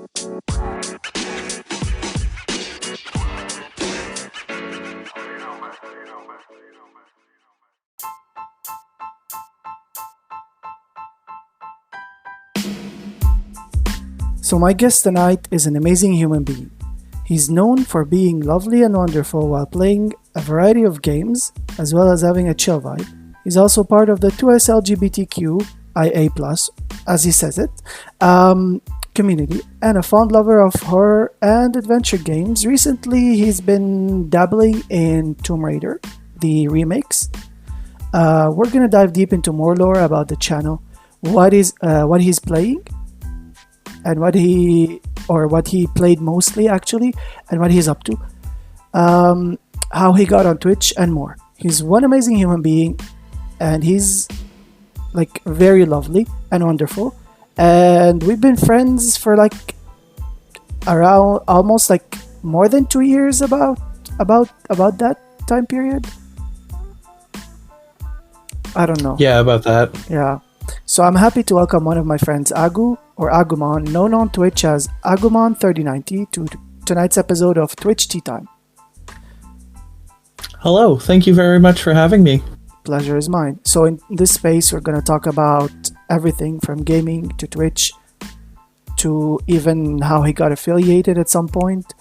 So, my guest tonight is an amazing human being. He's known for being lovely and wonderful while playing a variety of games, as well as having a chill vibe. He's also part of the 2S LGBTQIA+, as he says it, community, and a fond lover of horror and adventure games. Recently, he's been dabbling in Tomb Raider, the remakes. We're gonna dive deep into more lore about the channel, what he's playing, and what he played mostly actually, and what he's up to, how he got on Twitch, and more. He's one amazing human being, and he's like very lovely and wonderful. And we've been friends for like around almost like more than 2 years, about that time period. I don't know. Yeah, about that. Yeah. So I'm happy to welcome one of my friends, Agumon, known on Twitch as Agumon3090, to tonight's episode of Twitch Tea Time. Hello, thank you very much for having me. Pleasure is mine. So in this space, we're going to talk about everything from gaming to Twitch to even how he got affiliated at some point,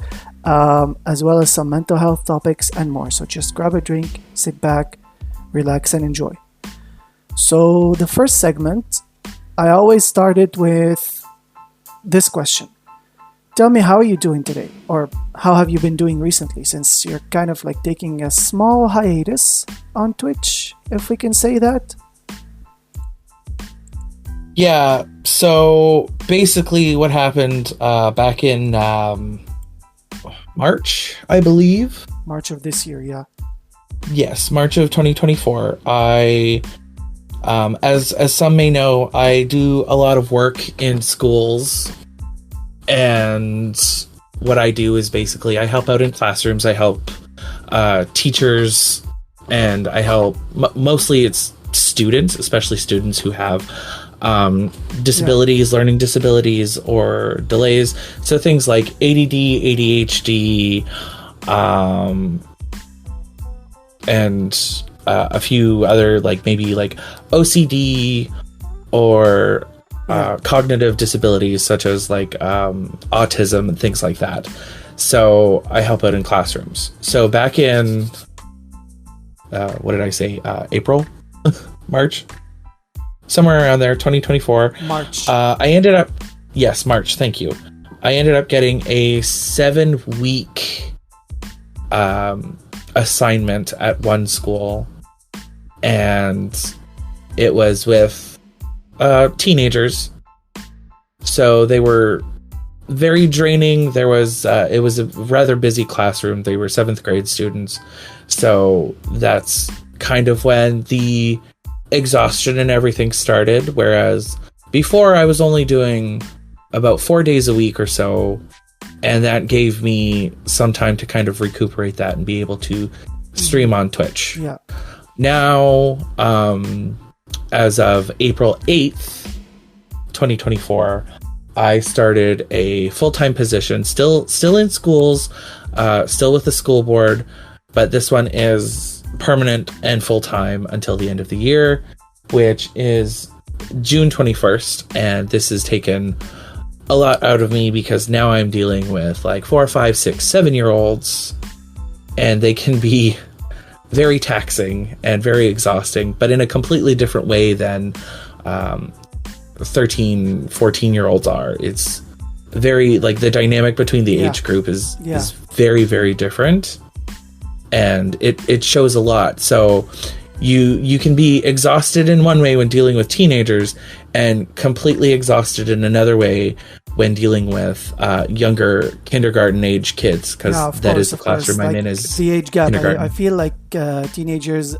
as well as some mental health topics and more. So just grab a drink, sit back, relax, and enjoy. So the first segment, I always started with this question. Tell me, how are you doing today? Or how have you been doing recently, since you're kind of like taking a small hiatus on Twitch, if we can say that? Yeah, so basically what happened back in March, I believe. March of this year, yeah. Yes, March of 2024. I, as some may know, I do a lot of work in schools. And what I do is basically I help out in classrooms. I help teachers, and I help mostly it's students, especially students who have disabilities, learning disabilities, or delays. So things like ADD, ADHD, and a few other, like maybe like OCD or cognitive disabilities such as like autism and things like that. So I help out in classrooms. So back in what did I say? April, March, somewhere around there, 2024. March. March. Thank you. I ended up getting a 7-week assignment at one school, and it was with teenagers. So they were very draining. It was a rather busy classroom. They were 7th grade students. So that's kind of when the exhaustion and everything started. Whereas before I was only doing about 4 days a week or so. And that gave me some time to kind of recuperate that and be able to stream on Twitch. Yeah. Now, as of April 8th, 2024, I started a full-time position, still in schools, still with the school board, but this one is permanent and full-time until the end of the year, which is June 21st, and this has taken a lot out of me because now I'm dealing with like 4, 5, 6, 7-year-olds, and they can be very taxing and very exhausting, but in a completely different way than 13, 14-year-olds are. It's very, like, the dynamic between the age group is very, very different, and it shows a lot. So you can be exhausted in one way when dealing with teenagers and completely exhausted in another way when dealing with younger kindergarten age kids, because that is the classroom I'm in. Is the age gap. kindergarten. I feel like teenagers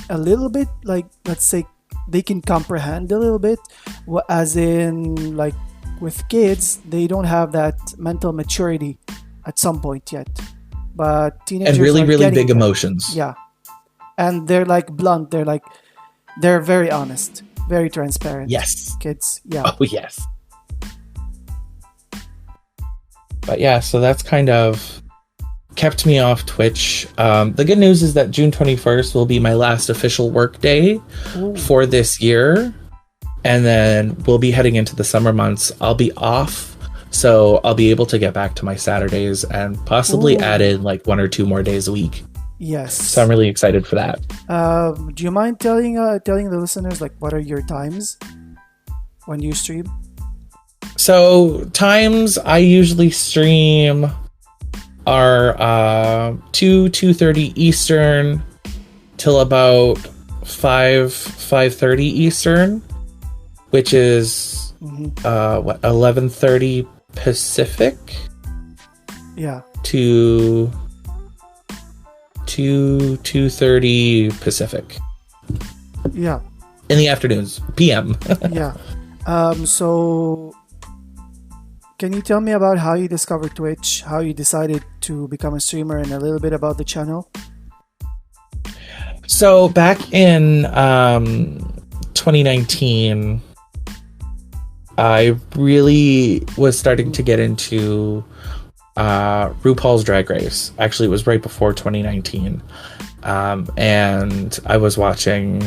a little bit, like, let's say they can comprehend a little bit, as in like with kids they don't have that mental maturity at some point yet, but teenagers and really big there. Emotions. Yeah, and they're like blunt. They're very honest, very transparent. Yes. Kids. Yeah. Oh yes. But yeah, so that's kind of kept me off Twitch. The good news is that June 21st will be my last official work day for this year. And then we'll be heading into the summer months. I'll be off, so I'll be able to get back to my Saturdays and possibly add in like 1 or 2 more days a week. Yes. So I'm really excited for that. Do you mind telling the listeners like what are your times when you stream? So times I usually stream are 2:30 Eastern till about 5:30 Eastern, which is 11:30 Pacific. Yeah. To 2:30 Pacific. Yeah. In the afternoons, PM. Yeah. So can you tell me about how you discovered Twitch, how you decided to become a streamer, and a little bit about the channel? So back in 2019, I really was starting to get into RuPaul's Drag Race. Actually, it was right before 2019. And I was watching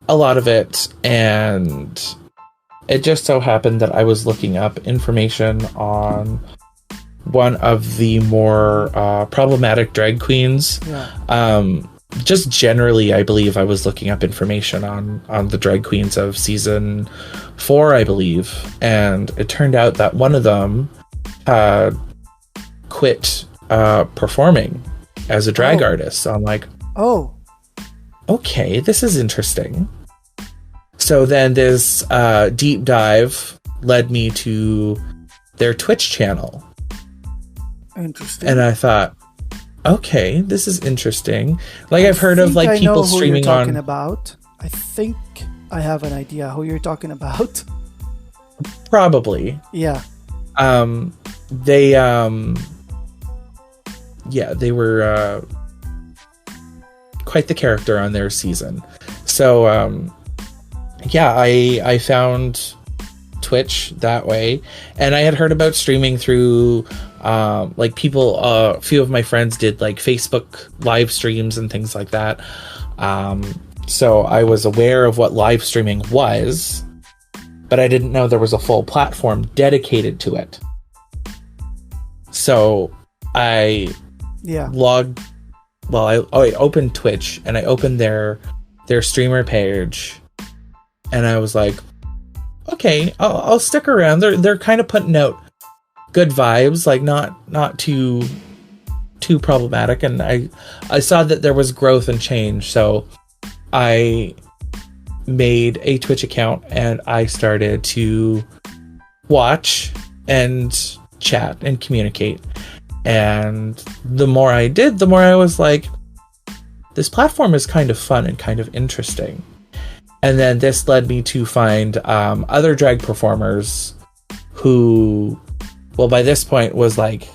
a lot of it, and it just so happened that I was looking up information on one of the more problematic drag queens. Yeah. Just generally, I believe I was looking up information on the drag queens of season 4, I believe. And it turned out that one of them had quit performing as a drag artist. So I'm like, okay, this is interesting. So then this deep dive led me to their Twitch channel. Interesting. And I thought, okay, this is interesting. Like I've heard of like people streaming on. About. I think I have an idea who you're talking about. Probably. Yeah. They were quite the character on their season. So I found Twitch that way, and I had heard about streaming through like people, a few of my friends did like Facebook live streams and things like that. So I was aware of what live streaming was, but I didn't know there was a full platform dedicated to it. So I I opened Twitch, and I opened their streamer page, and I was like, okay, I'll stick around. They're kind of putting out good vibes, like not too problematic, and I saw that there was growth and change, so I made a Twitch account and I started to watch and chat and communicate. And the more I did, the more I was like, this platform is kind of fun and kind of interesting. And then this led me to find other drag performers who, well, by this point was like,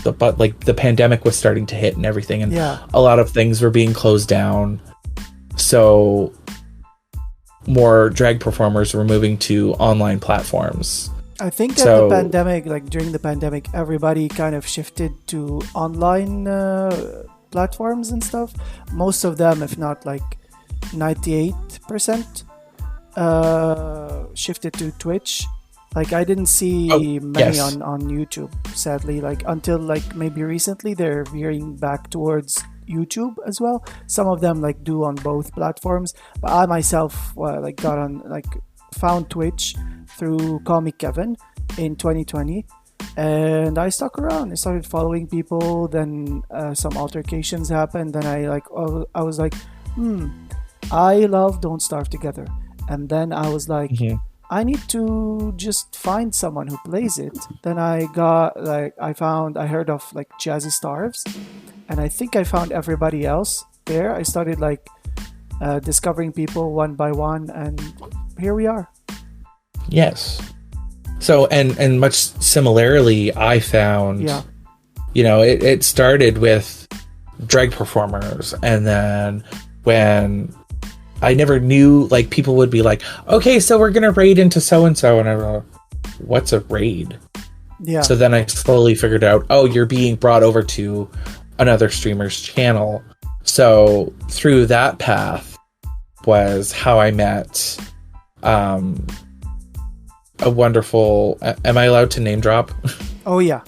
the pandemic was starting to hit and everything, and a lot of things were being closed down. So more drag performers were moving to online platforms. I think during the pandemic, everybody kind of shifted to online platforms and stuff. Most of them, if not like 98%, shifted to Twitch. Like I didn't see many on YouTube, sadly. Like until like maybe recently, they're veering back towards YouTube as well. Some of them like do on both platforms, but I myself found Twitch through Comic Kevin in 2020, and I stuck around. I started following people. Then some altercations happened. Then I was like, I love Don't Starve Together, and then I was like. I need to just find someone who plays it. Then I heard of like Jazzy Starves, and I think I found everybody else there. I started like discovering people one by one, and here we are. Yes. So, and much similarly, I found, it started with drag performers, and then when I never knew, like, people would be like, okay, so we're gonna raid into so-and-so, and I go, what's a raid? Yeah. So then I slowly figured out, oh, you're being brought over to another streamer's channel. So through that path was how I met a wonderful... Am I allowed to name drop? Oh, yeah.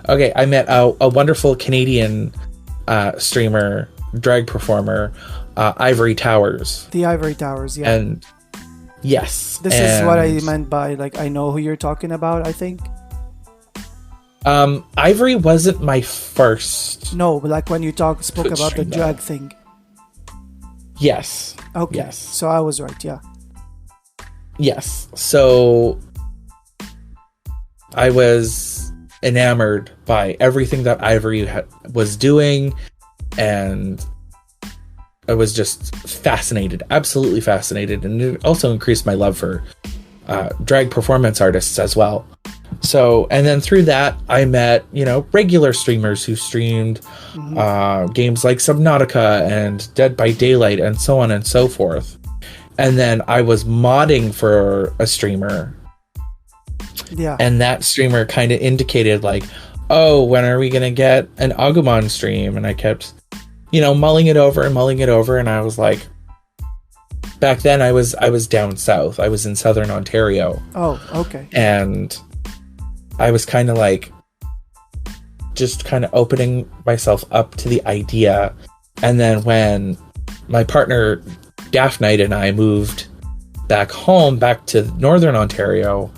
Okay, I met a wonderful Canadian streamer, drag performer, Ivory Towers. The Ivory Towers, yeah. And yes. This is what I meant by, like, I know who you're talking about, I think. Ivory wasn't my first. No, but like when you spoke Twitch about the stream, drag though. thing. Yes. Okay. Yes. So I was right, yeah. Yes. So I was enamored by everything that Ivory was doing, and I was just fascinated, absolutely fascinated, and it also increased my love for drag performance artists as well. So, and then through that, I met, regular streamers who streamed games like Subnautica and Dead by Daylight and so on and so forth. And then I was modding for a streamer. Yeah. And that streamer kind of indicated like, oh, when are we going to get an Agumon stream? And I kept, mulling it over. And I was like, back then I was down south. I was in Southern Ontario. Oh, okay. And I was kind of like, just kind of opening myself up to the idea. And then when my partner, Daft Knight, and I moved back to Northern Ontario,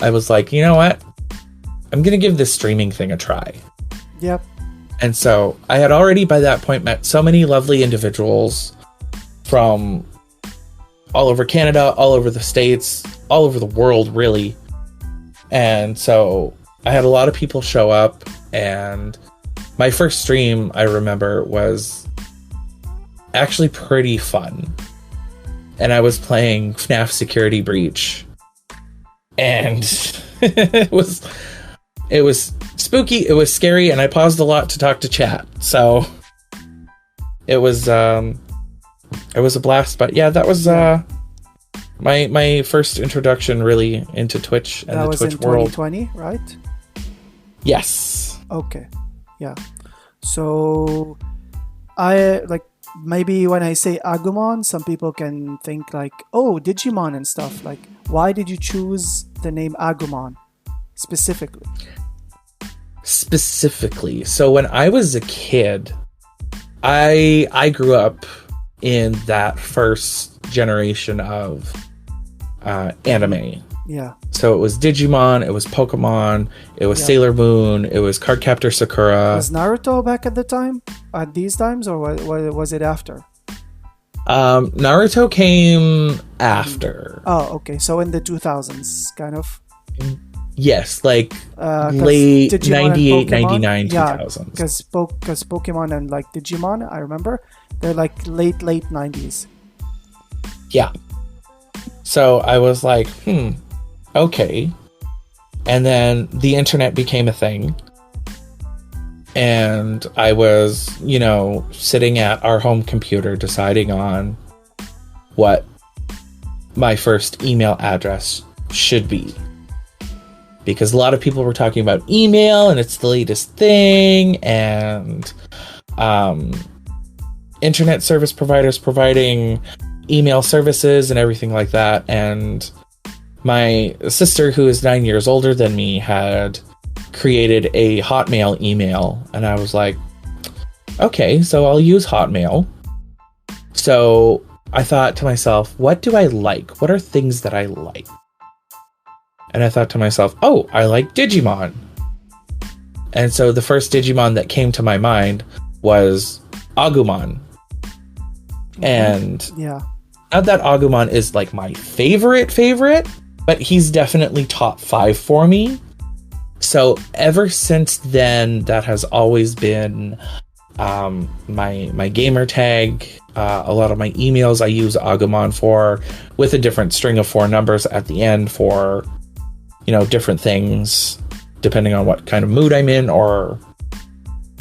I was like, you know what? I'm going to give this streaming thing a try. Yep. And so I had already by that point met so many lovely individuals from all over Canada, all over the States, all over the world, really. And so I had a lot of people show up, and my first stream, I remember, was actually pretty fun. And I was playing FNAF Security Breach. And it was spooky, it was scary, and I paused a lot to talk to chat. So it was a blast. But yeah, that was my first introduction really into Twitch and the Twitch world. That was in 2020, right? Yes. Okay. Yeah. So I like, maybe when I say Agumon, some people can think like, oh, Digimon and stuff. Like, why did you choose the name Agumon specifically? So when I was a kid, I grew up in that first generation of anime. Yeah. So it was Digimon, it was Pokemon, it was Sailor Moon, it was Cardcaptor Sakura. Was Naruto back at the time? At these times, or was it after? Naruto came after. Oh, okay. So in the 2000s, kind of. Yes, like late Digimon 98, and Pokemon, 99, 2000s. Because Pokemon and like Digimon, I remember, they're like late 90s. Yeah. So I was like, okay. And then the internet became a thing. And I was, sitting at our home computer deciding on what my first email address should be. Because a lot of people were talking about email and it's the latest thing, and internet service providers providing email services and everything like that. And my sister, who is 9 years older than me, had created a Hotmail email, and I was like, okay, so I'll use Hotmail. So I thought to myself, what do I like? What are things that I like? And I thought to myself, oh, I like Digimon. And so the first Digimon that came to my mind was Agumon. And not that Agumon is like my favorite, but he's definitely top 5 for me. So ever since then, that has always been my gamer tag. A lot of my emails I use Agumon for, with a different string of 4 numbers at the end for, different things, depending on what kind of mood I'm in or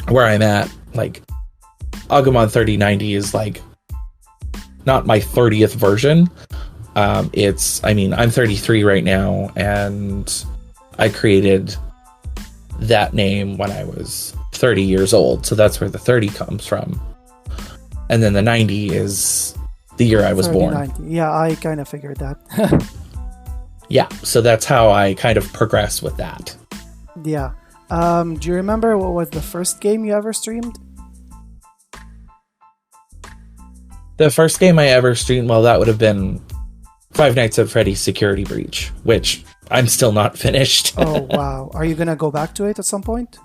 where I'm at. Like, Agumon3090 is like not my 30th version, I'm 33 right now, and I created that name when I was 30 years old. So that's where the 30 comes from. And then the 90 is the year I was born. 90. Yeah, I kind of figured that. Yeah, so that's how I kind of progress with that. Yeah. Do you remember what was the first game you ever streamed? The first game I ever streamed, well, that would have been Five Nights at Freddy's Security Breach, which I'm still not finished. Oh, wow. Are you going to go back to it at some point?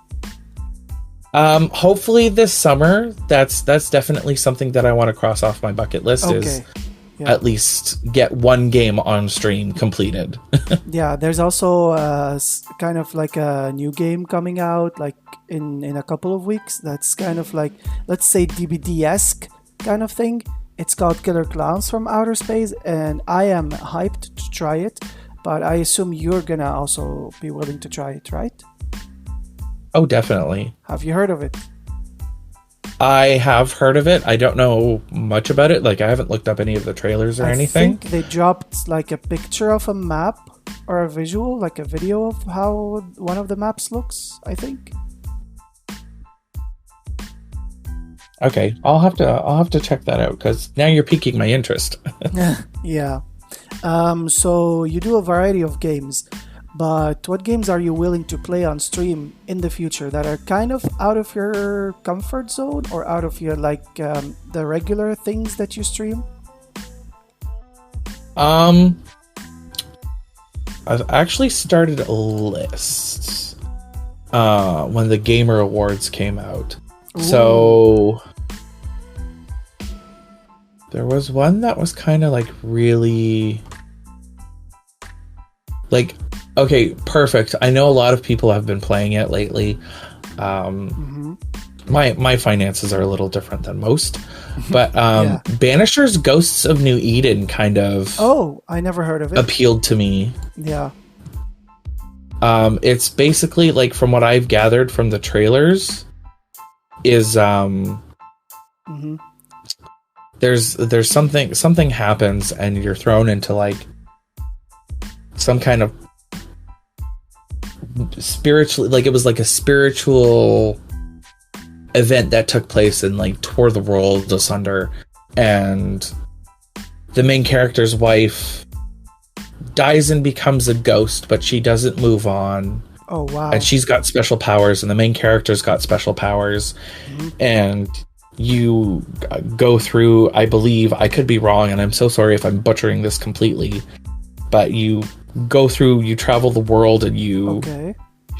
Hopefully this summer. That's definitely something that I want to cross off my bucket list, is at least get one game on stream completed. Yeah, there's also kind of like a new game coming out like in a couple of weeks. That's kind of like, let's say, DBD-esque kind of thing. It's called Killer Clowns from Outer Space, and I am hyped to try it, but I assume you're gonna also be willing to try it, right? Oh, definitely. Have you heard of it? I have heard of it. I don't know much about it. Like, I haven't looked up any of the trailers or anything. I think they dropped like a picture of a map or a visual, like a video of how one of the maps looks, I think. Okay, I'll have to check that out, because now you're piquing my interest. Yeah. So you do a variety of games, but what games are you willing to play on stream in the future that are kind of out of your comfort zone or out of your the regular things that you stream? I've actually started a list when the Gamer Awards came out. Ooh. So there was one that was kind of like really like, okay, perfect. I know a lot of people have been playing it lately. My finances are a little different than most, but Banisher's Ghosts of New Eden kind of I never heard of it. Appealed to me. Yeah. It's basically, like, from what I've gathered from the trailers, is there's something happens and you're thrown into like some kind of spiritual, like, it was like a spiritual event that took place and like tore the world asunder, and the main character's wife dies and becomes a ghost, but she doesn't move on. Oh, wow. And she's got special powers, and the main character's got special powers. And you go through, I believe, I could be wrong, and I'm so sorry if I'm butchering this completely, but you go through, you travel the world, and you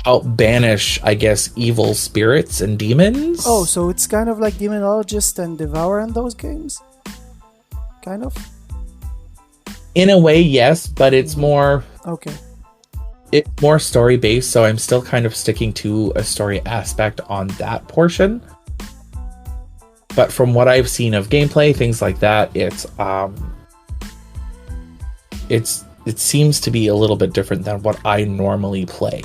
help banish, I guess, evil spirits and demons. Oh, so it's kind of like Demonologist and Devourer in those games? Kind of? In a way, yes, but it's more... Okay. It's more story based, so I'm still kind of sticking to a story aspect on that portion. But from what I've seen of gameplay, things like that, it seems to be a little bit different than what I normally play.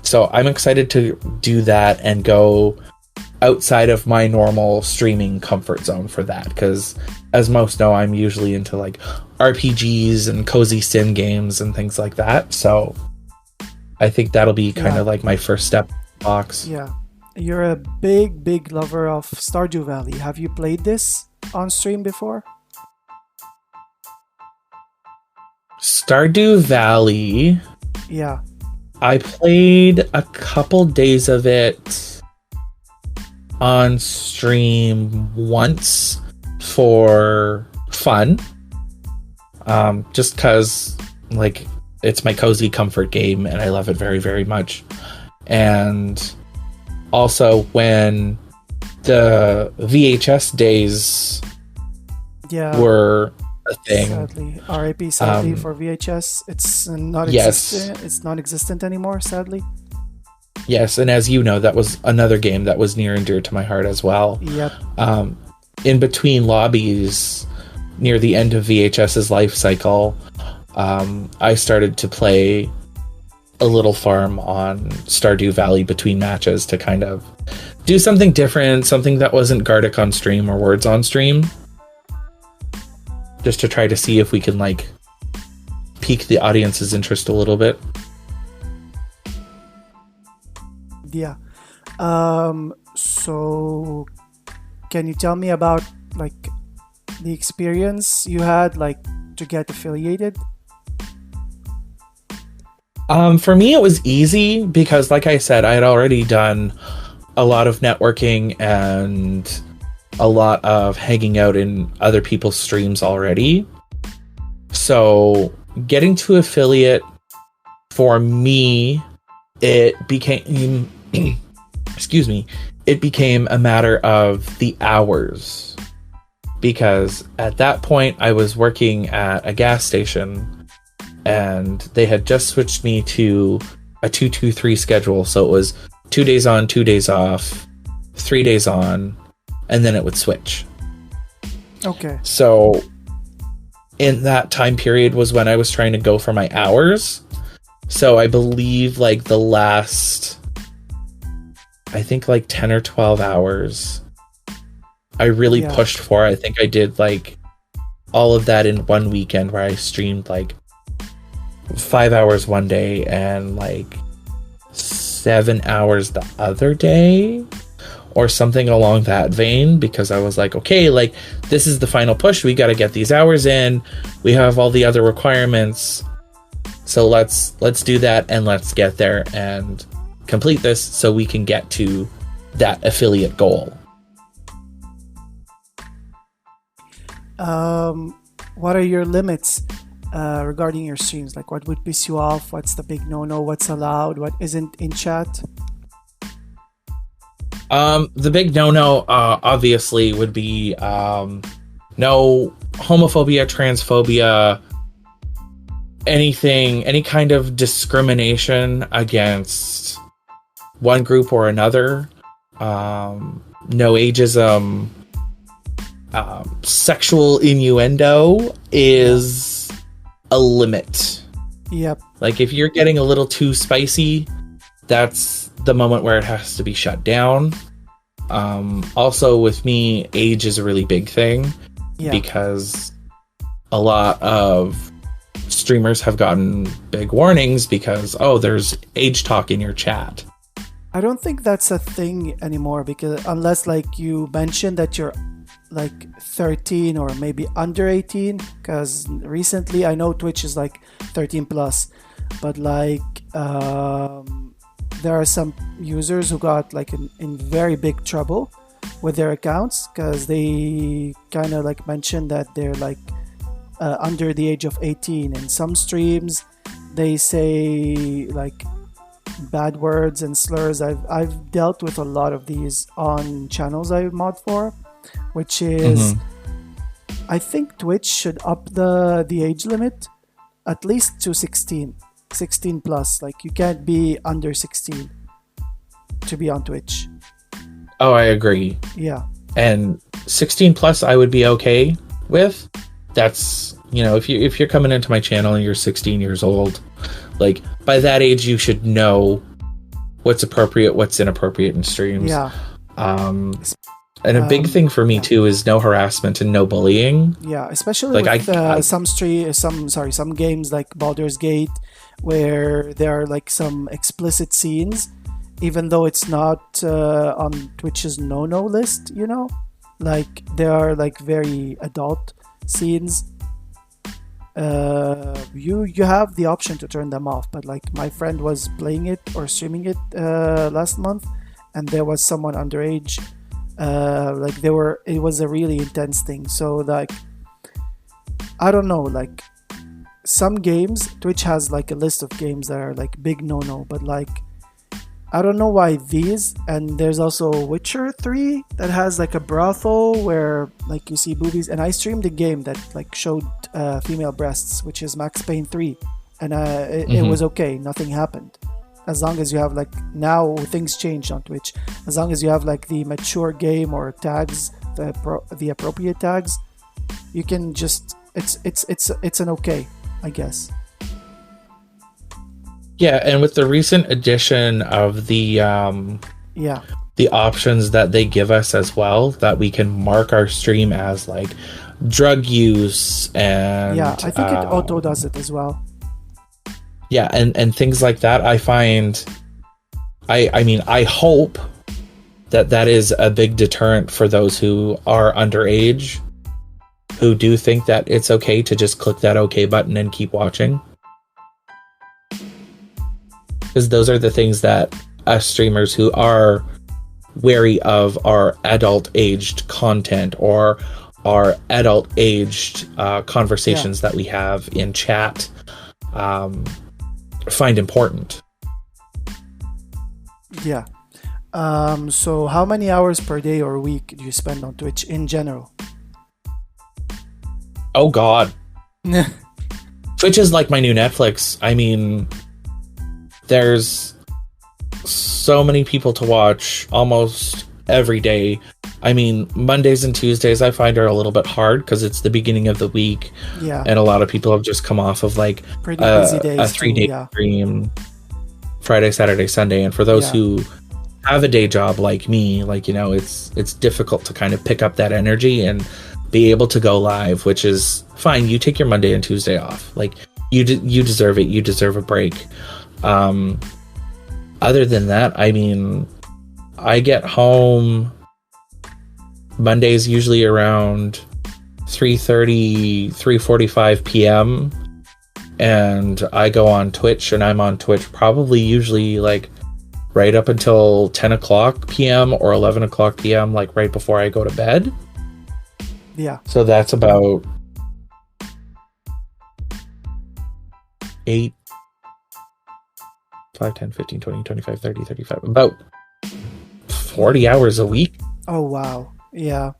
So I'm excited to do that and go outside of my normal streaming comfort zone for that, because as most know, I'm usually into like RPGs and cozy sim games and things like that. So I think that'll be kind of like my first step box. Yeah. You're a big lover of Stardew Valley. Have you played this on stream before? Stardew Valley? Yeah. I played a couple days of it on stream once for fun. Just because, like, it's my cozy comfort game and I love it very, very much. And also when the VHS days were a thing. Sadly. RIP sadly for VHS. It's not existent. It's non-existent anymore, sadly. Yes, and as you know, that was another game that was near and dear to my heart as well. Yep. In between lobbies, near the end of VHS's life cycle, I started to play a little farm on Stardew Valley between matches to kind of do something different, something that wasn't Gartic on stream or Words on stream, just to try to see if we can like pique the audience's interest a little bit. Yeah. So can you tell me about like the experience you had like to get affiliated? For me, it was easy because, like I said, I had already done a lot of networking and a lot of hanging out in other people's streams already. So getting to affiliate for me, it became excuse me, it became a matter of the hours, because at that point I was working at a gas station and they had just switched me to a 2-2-3 schedule. So it was 2 days on, 2 days off, 3 days on, and then it would switch. Okay. So in that time period was when I was trying to go for my hours. So I believe like the last, I think like 10 or 12 hours, I really pushed for. I think I did like all of that in one weekend where I streamed like 5 hours one day and like 7 hours the other day, or something along that vein, because I was like, okay, like this is the final push. We got to get these hours in. We have all the other requirements. So let's do that, and let's get there and complete this so we can get to that affiliate goal. What are your limits regarding your streams? Like, what would piss you off? What's the big no-no? What's allowed? What isn't in chat? The big no-no, obviously, would be no homophobia, transphobia, any kind of discrimination against one group or another. No ageism. Sexual innuendo is a limit. Yep. Like if you're getting a little too spicy, that's the moment where it has to be shut down. Also with me, age is a really big thing, because a lot of streamers have gotten big warnings because, oh, there's age talk in your chat. I don't think that's a thing anymore, because unless like you mentioned that you're like 13 or maybe under 18, because recently I know Twitch is like 13 plus, but like there are some users who got like in very big trouble with their accounts because they kind of like mentioned that they're like under the age of 18. In some streams they say like bad words and slurs. I've dealt with a lot of these on channels I mod for, which is I think Twitch should up the age limit at least to 16 plus. Like you can't be under 16 to be on Twitch. Oh, I agree. Yeah. And 16 plus I would be okay with. That's, you know, if you're coming into my channel and you're 16 years old, like by that age you should know what's appropriate, what's inappropriate in streams. Yeah. And a big thing for me too is no harassment and no bullying. Yeah, especially like with some games like Baldur's Gate, where there are like some explicit scenes, even though it's not on Twitch's no-no list, you know? Like there are like very adult scenes. You have the option to turn them off, but like my friend was playing it or streaming it last month, and there was someone underage. It was a really intense thing. So like I don't know, like some games, Twitch has like a list of games that are like big no, but like I don't know why these, and there's also Witcher 3 that has like a brothel where like you see boobies, and I streamed a game that like showed female breasts, which is Max Payne 3, and it was okay, nothing happened. As long as you have like, now things changed on Twitch, as long as you have like the mature game or tags, the appropriate tags, you can just it's an okay, I guess. Yeah, and with the recent addition of the options that they give us as well, that we can mark our stream as like drug use and I think it auto does it as well. Yeah, and things like that, I find, I mean, I hope that is a big deterrent for those who are underage, who do think that it's okay to just click that OK button and keep watching. Because those are the things that us streamers who are wary of our adult aged content or our adult aged conversations that we have in chat find important. Yeah. So how many hours per day or week do you spend on Twitch in general? Oh God. Twitch is like my new Netflix. I mean, there's so many people to watch almost every day. I mean, Mondays and Tuesdays I find are a little bit hard because it's the beginning of the week. Yeah. And a lot of people have just come off of like pretty busy days, a 3-day stream, Friday, Saturday, Sunday. And for those who have a day job like me, like, you know, it's difficult to kind of pick up that energy and be able to go live, which is fine. You take your Monday and Tuesday off. Like, you deserve it. You deserve a break. Other than that, I mean, I get home Mondays usually around 3:30, 3:45 p.m. and I go on Twitch, and I'm on Twitch probably usually like right up until 10 o'clock p.m. or 11 o'clock p.m., like right before I go to bed. Yeah. So that's about 8, 5, 10, 15, 20, 25, 30, 35, about 40 hours a week. Oh, wow. Yeah.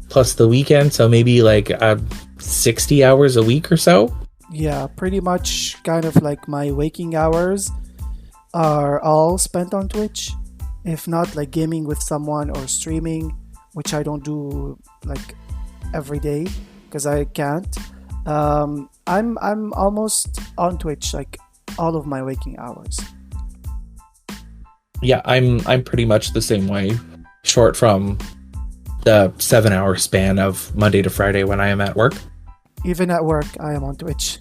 Plus the weekend, so maybe like 60 hours a week or so. Yeah, pretty much kind of like my waking hours are all spent on Twitch. If not like gaming with someone or streaming, which I don't do like every day because I can't. I'm almost on Twitch like all of my waking hours. Yeah, I'm pretty much the same way, short from the 7-hour span of Monday to Friday when I am at work. Even at work, I am on Twitch.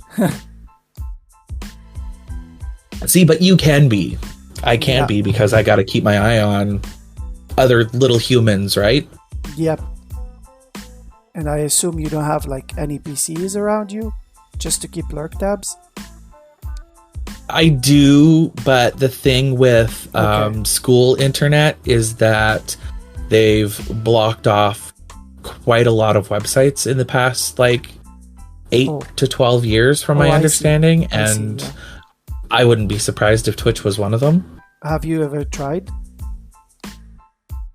See, but you can be. I can't be because I got to keep my eye on other little humans, right? Yep. And I assume you don't have like any PCs around you just to keep lurk tabs? I do, but the thing with school internet is that they've blocked off quite a lot of websites in the past like 8 to 12 years from my understanding, and I wouldn't be surprised if Twitch was one of them. Have you ever tried?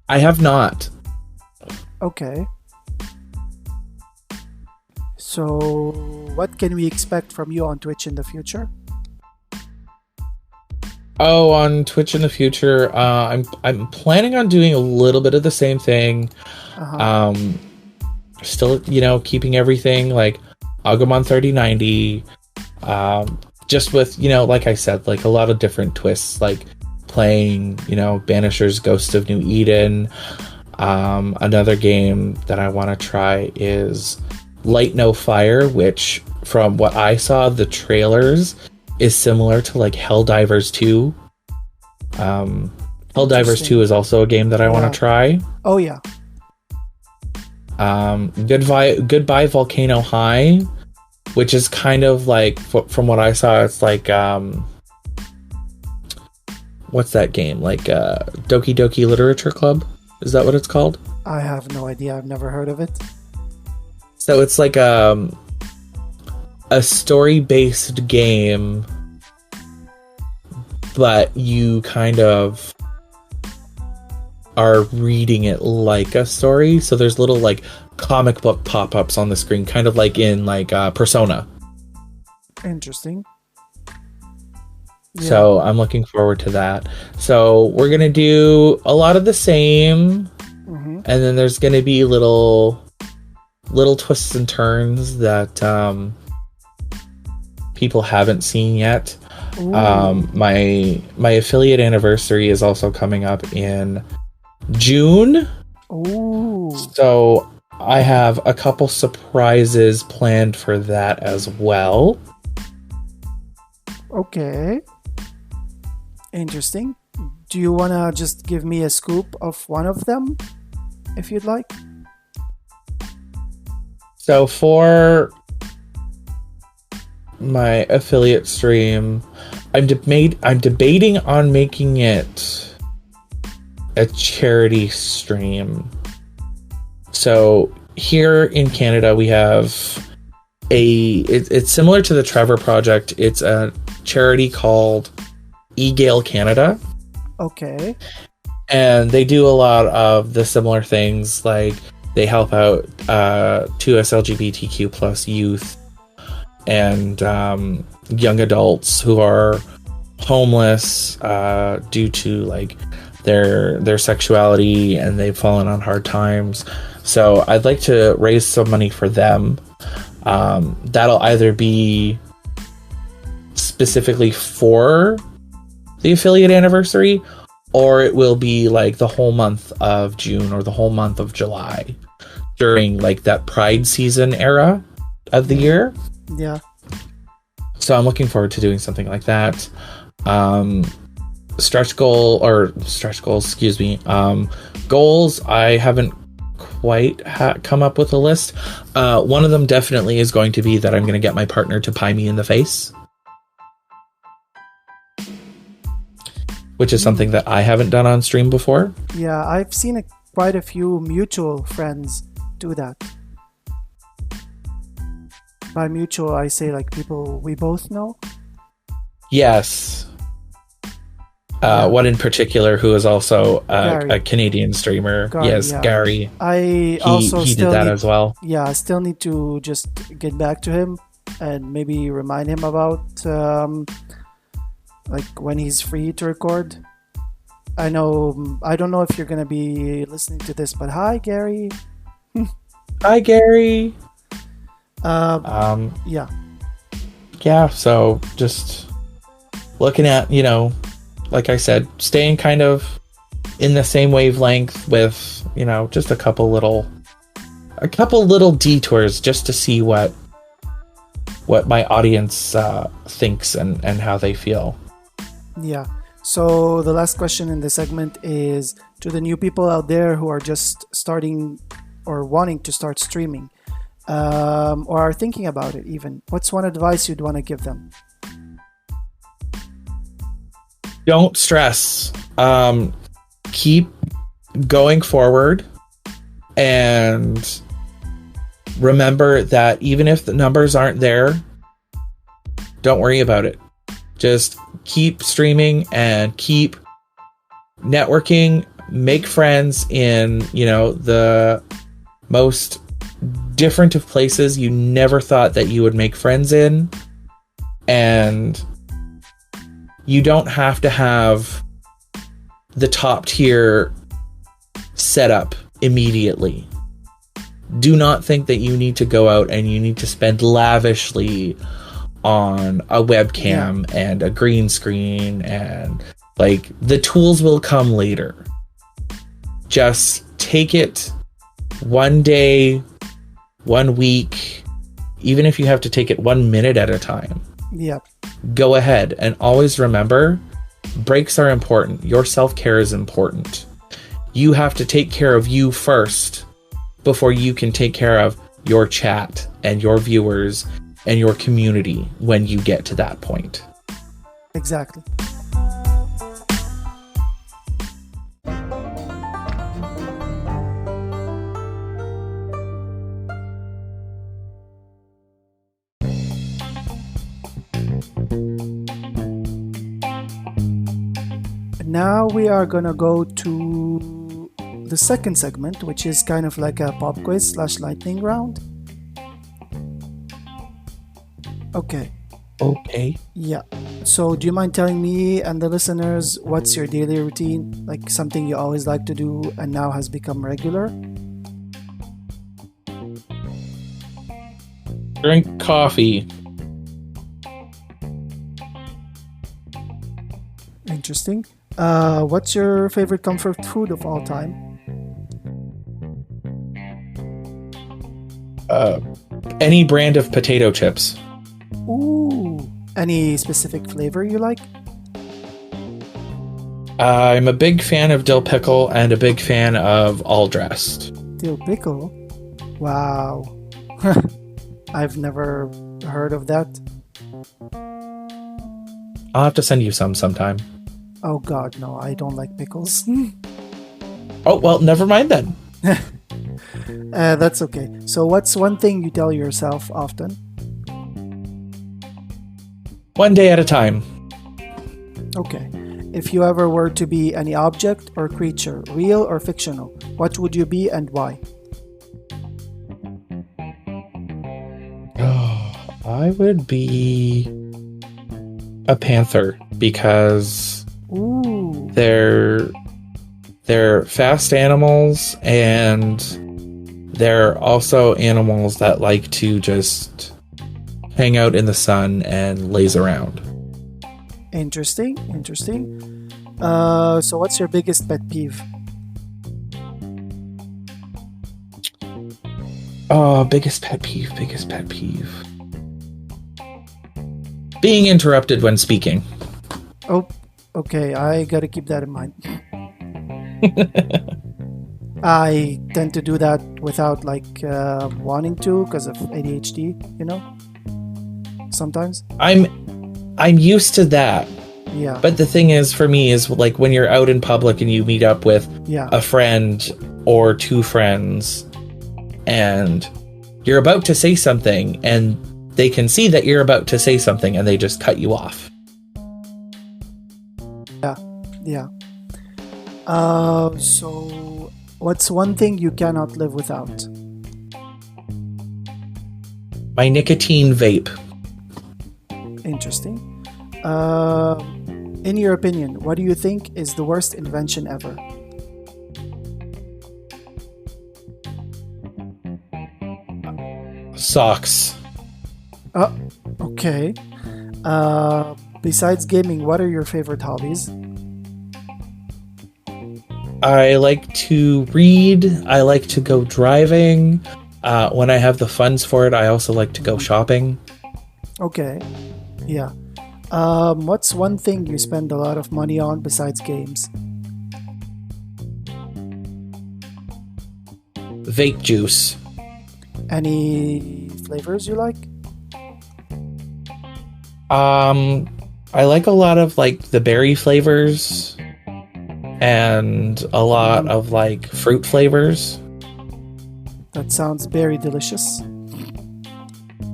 I have not. Okay. So, what can we expect from you on Twitch in the future? Oh, on Twitch in the future, I'm planning on doing a little bit of the same thing. Still, you know, keeping everything like Agumon3090. Just with, you know, like I said, like a lot of different twists, like playing, you know, Banisher's Ghost of New Eden. Another game that I want to try is Light No Fire, which from what I saw, the trailers is similar to like Helldivers 2. Helldivers 2 is also a game that I want to try. Oh yeah. Goodbye Volcano High, which is kind of like, from what I saw, it's like what's that game? Like Doki Doki Literature Club? Is that what it's called? I have no idea. I've never heard of it. So it's like a story-based game, but you kind of are reading it like a story. So there's little like comic book pop-ups on the screen, kind of like in like Persona. Interesting. Yeah. So I'm looking forward to that. So we're going to do a lot of the same. And then there's going to be little twists and turns that people haven't seen yet. My affiliate anniversary is also coming up in June. Ooh. So I have a couple surprises planned for that as well. Okay. Interesting. Do you want to just give me a scoop of one of them, if you'd like? So for my affiliate stream, I'm debating on making it a charity stream. So here in Canada, we have it's similar to the Trevor Project. It's a charity called eGale Canada. Okay. And they do a lot of the similar things, like they help out 2S LGBTQ plus youth and young adults who are homeless due to like their sexuality, and they've fallen on hard times. So I'd like to raise some money for them. That'll either be specifically for the affiliate anniversary, or it will be like the whole month of June or the whole month of July during like that Pride season era of the year. Yeah. So I'm looking forward to doing something like that. Goals, I haven't quite come up with a list. One of them definitely is going to be that I'm going to get my partner to pie me in the face, which is something that I haven't done on stream before. Yeah, I've seen quite a few mutual friends do that. By mutual, I say like people we both know. Yes. One in particular who is also a Canadian streamer. Gary. He did that as well. Yeah, I still need to just get back to him and maybe remind him about like when he's free to record. I don't know if you're gonna be listening to this, but hi Gary. Hi Gary. Yeah. So just looking at, like I said, staying kind of in the same wavelength with, just a couple little detours just to see what my audience thinks and how they feel. Yeah. So the last question in this segment is to the new people out there who are just starting or wanting to start streaming, or are thinking about it even. What's one advice you'd want to give them? Don't stress. Keep going forward, and remember that even if the numbers aren't there, don't worry about it. Just keep streaming and keep networking. Make friends in, the most different of places you never thought that you would make friends in. And you don't have to have the top tier set up immediately. Do not think that you need to go out and you need to spend lavishly on a webcam and a green screen, and like the tools will come later. Just take it one day, 1 week, even if you have to take it 1 minute at a time. Yep. Go ahead, and always remember, breaks are important. Your self-care is important. You have to take care of you first before you can take care of your chat and your viewers and your community when you get to that point. Exactly. Now we are gonna go to the second segment, which is kind of like a pop quiz / lightning round. Okay. Yeah. So do you mind telling me and the listeners what's your daily routine? Like something you always like to do and now has become regular? Drink coffee. Interesting. What's your favorite comfort food of all time? Any brand of potato chips. Ooh. Any specific flavor you like? I'm a big fan of dill pickle and a big fan of all dressed. Dill pickle? Wow. I've never heard of that. I'll have to send you some sometime. Oh god, no, I don't like pickles. Oh, well, never mind then. That's okay. So what's one thing you tell yourself often? One day at a time. Okay. If you ever were to be any object or creature, real or fictional, what would you be and why? I would be a panther because Ooh. they're fast animals, and they're also animals that like to just hang out in the sun and laze around. Interesting. So what's your biggest pet peeve? Oh, biggest pet peeve. Being interrupted when speaking. Oh, okay. I gotta keep that in mind. I tend to do that without wanting to because of ADHD, sometimes. I'm used to that. Yeah. But the thing is, for me, is like when you're out in public and you meet up with a friend or two friends and you're about to say something and they can see that you're about to say something and they just cut you off. Yeah. So what's one thing you cannot live without? My nicotine vape. Interesting. In your opinion, what do you think is the worst invention ever? Socks. Oh, okay. Besides gaming, what are your favorite hobbies? I like to read. I like to go driving. When I have the funds for it, I also like to go shopping. Okay. Yeah. What's one thing you spend a lot of money on besides games? Vape juice. Any flavors you like? I like a lot of the berry flavors and a lot of fruit flavors. That sounds very delicious.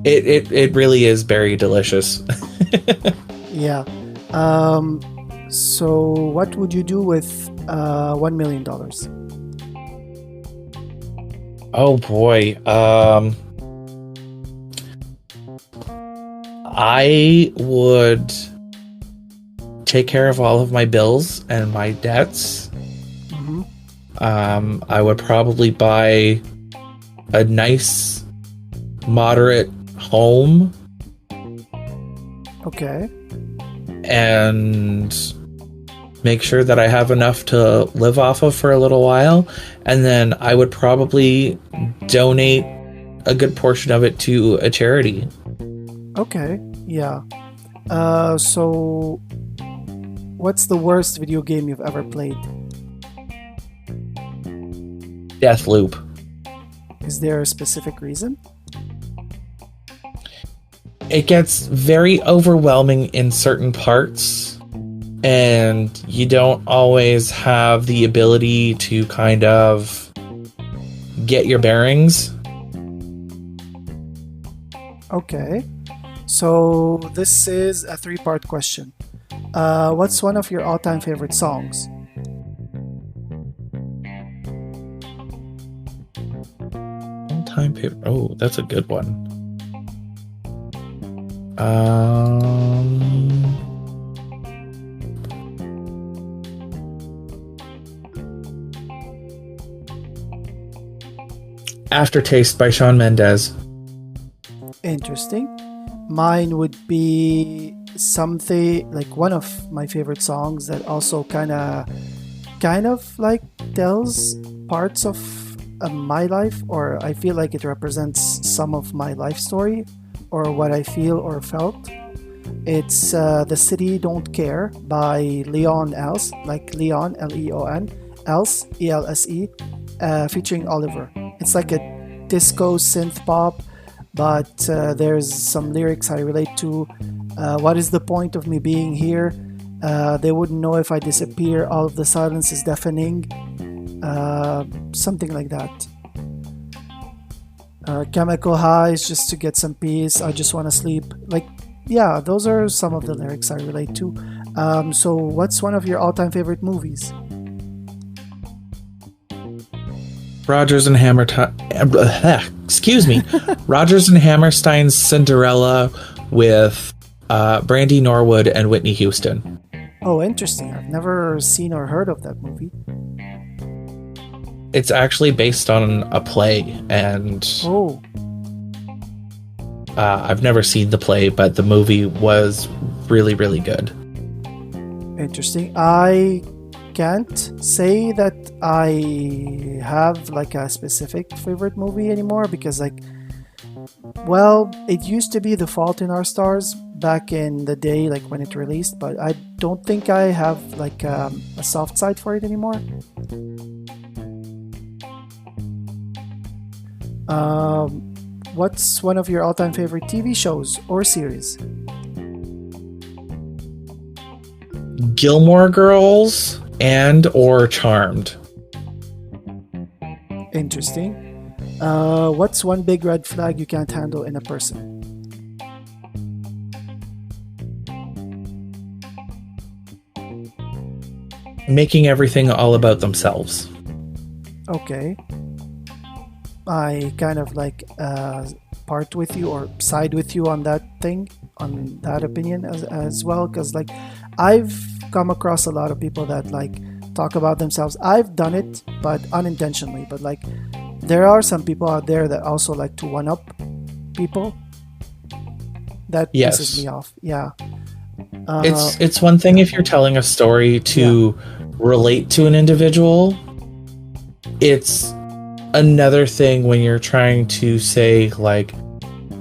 It really is very delicious. Yeah. So what would you do with $1 million? Oh boy. I would take care of all of my bills and my debts. Mm-hmm. I would probably buy a nice, moderate home. Okay. And make sure that I have enough to live off of for a little while. And then I would probably donate a good portion of it to a charity. Okay. Yeah. So what's the worst video game you've ever played? Deathloop. Is there a specific reason? It gets very overwhelming in certain parts, and you don't always have the ability to kind of get your bearings. Okay. So this is a 3-part question. What's one of your all-time favorite songs? All-time favorite. Oh, that's a good one. Aftertaste by Shawn Mendes. Interesting. Mine would be something like one of my favorite songs that also kind of tells parts of my life, or I feel like it represents some of my life story or what I feel or felt. It's The City Don't Care by Leon Else, like Leon, Leon, Else, Else, featuring Oliver. It's like a disco synth pop, but there's some lyrics I relate to. What is the point of me being here? They wouldn't know if I disappear. All of the silence is deafening. Something like that. Chemical highs just to get some peace. I just want to sleep. Like, yeah, those are some of the lyrics I relate to. So, what's one of your all-time favorite movies? Rogers and excuse me. Rogers and Hammerstein's Cinderella with Brandy Norwood and Whitney Houston. Oh, interesting. I've never seen or heard of that movie. It's actually based on a play, and I've never seen the play, but the movie was really, really good. Interesting. I can't say that I have like a specific favorite movie anymore because like, well, it used to be The Fault in Our Stars back in the day, like when it released, but I don't think I have like a soft side for it anymore. What's one of your all-time favorite TV shows or series? Gilmore Girls and or Charmed. Interesting. What's one big red flag you can't handle in a person? Making everything all about themselves. Okay. I kind of like part with you or side with you on that thing, on that opinion as well, because like I've come across a lot of people that like talk about themselves. I've done it, but unintentionally. But like there are some people out there that also like to one up people. That pisses me off. Yeah. It's one thing if you're telling a story to relate to an individual. It's another thing when you're trying to say like,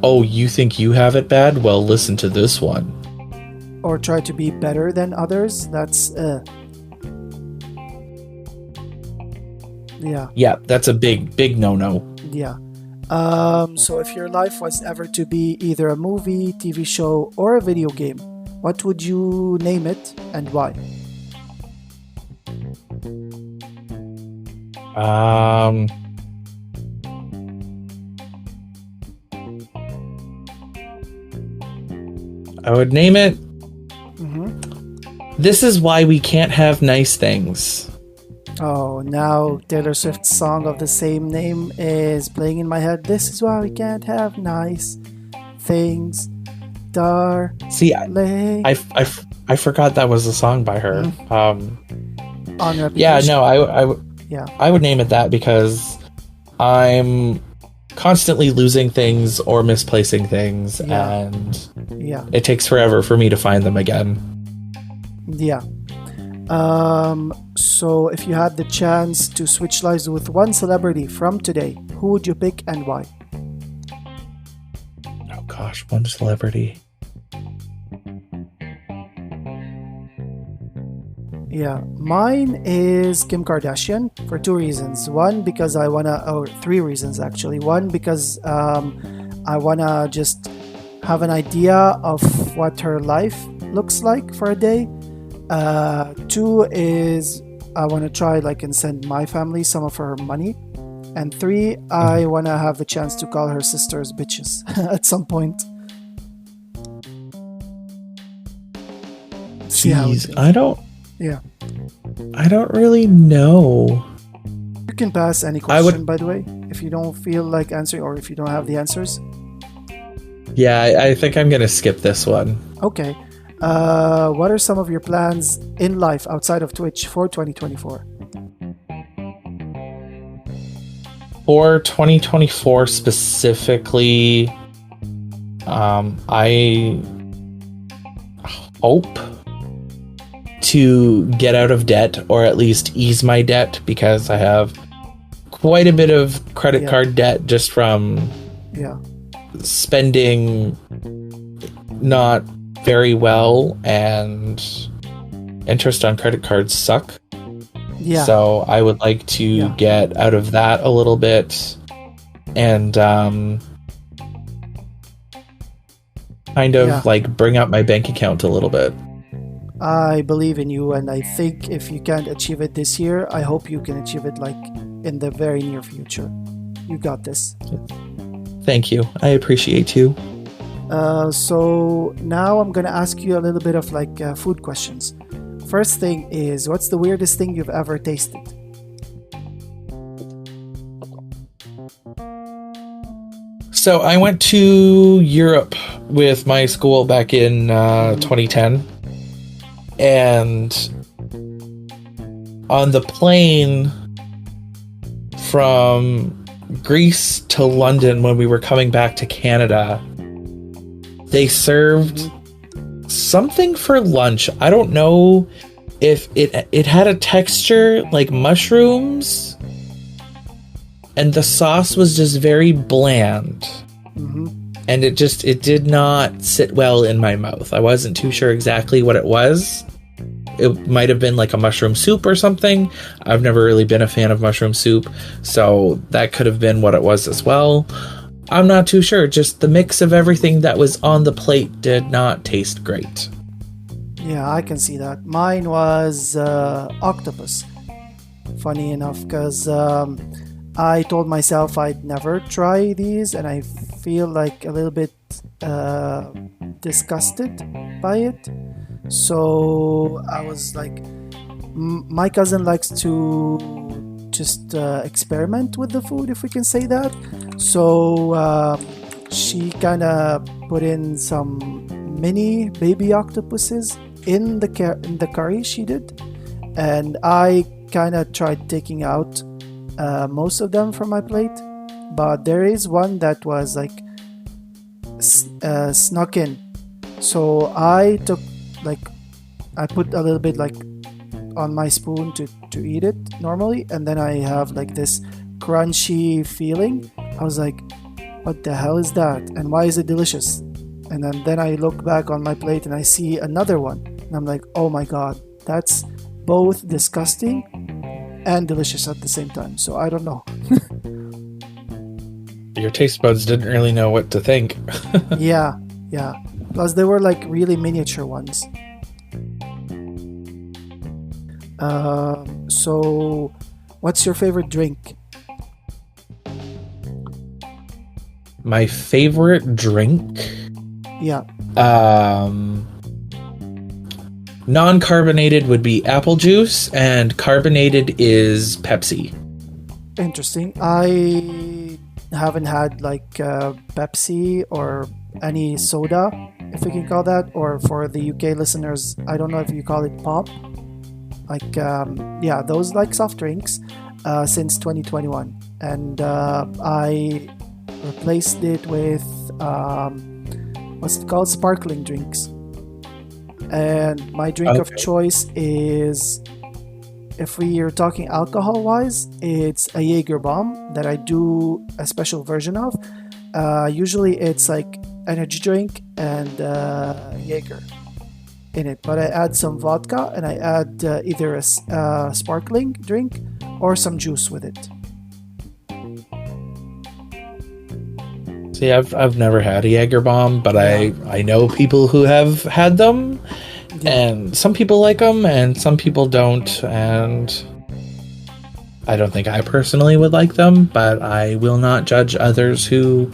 oh, you think you have it bad? Well, listen to this one. Or try to be better than others. That's yeah, that's a big no-no. Yeah. So if your life was ever to be either a movie, TV show, or a video game, what would you name it and why? I would name it This Is Why We Can't Have Nice Things. Oh, now Taylor Swift's song of the same name is playing in my head. This is why we can't have nice things. See, I forgot that was a song by her. On Reputation. Yeah, no, I would name it that because I'm constantly losing things or misplacing things, and it takes forever for me to find them again. Yeah. So if you had the chance to switch lives with one celebrity from today, who would you pick and why? Oh gosh, one celebrity. Yeah, mine is Kim Kardashian for two reasons. One, because or three reasons actually. One, because I wanna just have an idea of what her life looks like for a day. Two is I want to try and send my family some of her money. And three, I want to have the chance to call her sisters bitches at some point. Jeez, I don't really know. You can pass any question, by the way, if you don't feel like answering or if you don't have the answers. Yeah, I think I'm going to skip this one. Okay. What are some of your plans in life outside of Twitch for 2024? For 2024 specifically, I hope to get out of debt or at least ease my debt because I have quite a bit of credit card debt just from spending not very well, and interest on credit cards suck. Yeah. So I would like to get out of that a little bit, and kind of like bring up my bank account a little bit. I believe in you, and I think if you can't achieve it this year, I hope you can achieve it like in the very near future. You got this. Thank you. I appreciate you. So now I'm gonna ask you a little bit of like food questions. First thing is, what's the weirdest thing you've ever tasted? So I went to Europe with my school back in 2010, and on the plane from Greece to London, when we were coming back to Canada, they served something for lunch. I don't know if it had a texture like mushrooms, and the sauce was just very bland. And it did not sit well in my mouth. I wasn't too sure exactly what it was. It might have been like a mushroom soup or something. I've never really been a fan of mushroom soup, so that could have been what it was as well. I'm not too sure. Just the mix of everything that was on the plate did not taste great. Yeah, I can see that. Mine was octopus. Funny enough, because I told myself I'd never try these, and I feel like a little bit disgusted by it. So I was like, my cousin likes to just experiment with the food, if we can say that. So she kind of put in some mini baby octopuses in the curry she did, and I kind of tried taking out most of them from my plate, but there is one that was like snuck in. So I took I put a little bit like on my spoon to eat it normally, and then I have like this crunchy feeling. I was like, what the hell is that, and why is it delicious? And then I look back on my plate and I see another one, and I'm like, oh my god, that's both disgusting and delicious at the same time. So I don't know. Your taste buds didn't really know what to think. yeah Plus they were like really miniature ones. So what's your favorite drink? My favorite drink? Yeah. Non-carbonated would be apple juice, and carbonated is Pepsi. Interesting. I haven't had like Pepsi or any soda, if we can call that, or for the UK listeners, I don't know if you call it pop. Like, those like soft drinks since 2021. And I replaced it with, what's it called? Sparkling drinks. And my drink of choice is, if we are talking alcohol wise, it's a Jaeger bomb that I do a special version of. Usually it's like energy drink and Jaeger in it, but I add some vodka and I add either a sparkling drink or some juice with it. See, I've never had a Jaeger bomb, but I know people who have had them, and some people like them and some people don't, and I don't think I personally would like them, but I will not judge others who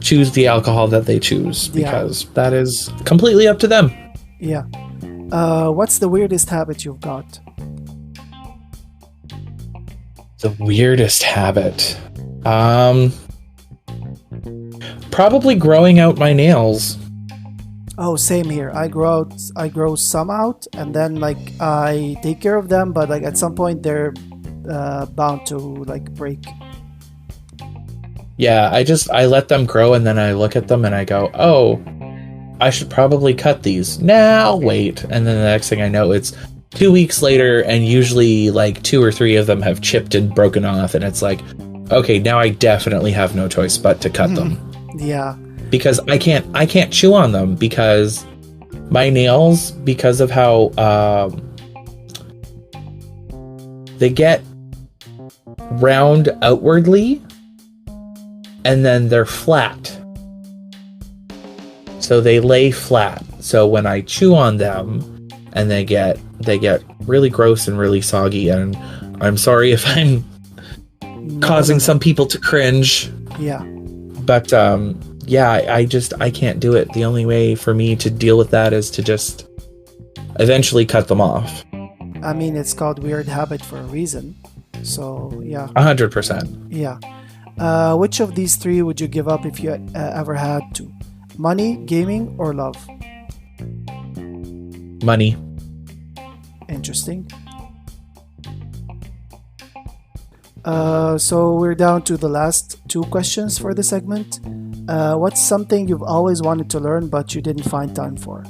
choose the alcohol that they choose, because that is completely up to them. Yeah. What's the weirdest habit you've got? The weirdest habit? Probably growing out my nails. Oh, same here. I grow some out, and then like I take care of them, but like at some point they're bound to like break. Yeah, I let them grow, and then I look at them and I go, oh, I should probably cut these. Nah, I'll wait. And then the next thing I know, it's 2 weeks later, and usually like 2 or 3 of them have chipped and broken off, and it's like, okay, now I definitely have no choice but to cut them. Yeah. Because I can't chew on them, because My nails, because of how they get round outwardly and then they're flat. So they lay flat. So when I chew on them and they get really gross and really soggy, and I'm sorry if I'm causing some people to cringe. Yeah. But yeah, I can't do it. The only way for me to deal with that is to just eventually cut them off. I mean, it's called weird habit for a reason. So, yeah. 100%. Yeah. Which of these three would you give up if you ever had to? Money, gaming, or love? Money. Interesting. So we're down to the last two questions for the segment. What's something you've always wanted to learn but you didn't find time for?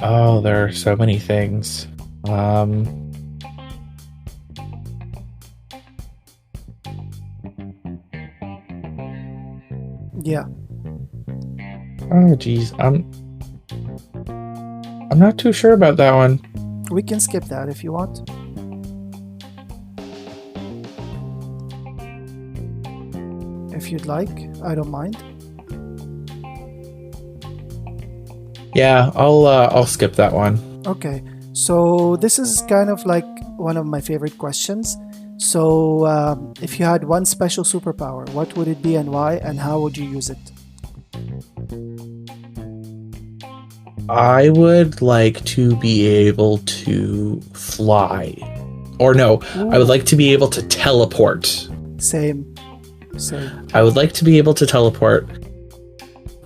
Oh, there are so many things. Yeah. Oh, geez. I'm not too sure about that one. We can skip that if you want. If you'd like, I don't mind. Yeah, I'll skip that one. Okay, so this is kind of like one of my favorite questions. So, if you had one special superpower, what would it be and why, and how would you use it? I would like to be able to fly. Or no, Ooh. I would like to be able to teleport. Same. I would like to be able to teleport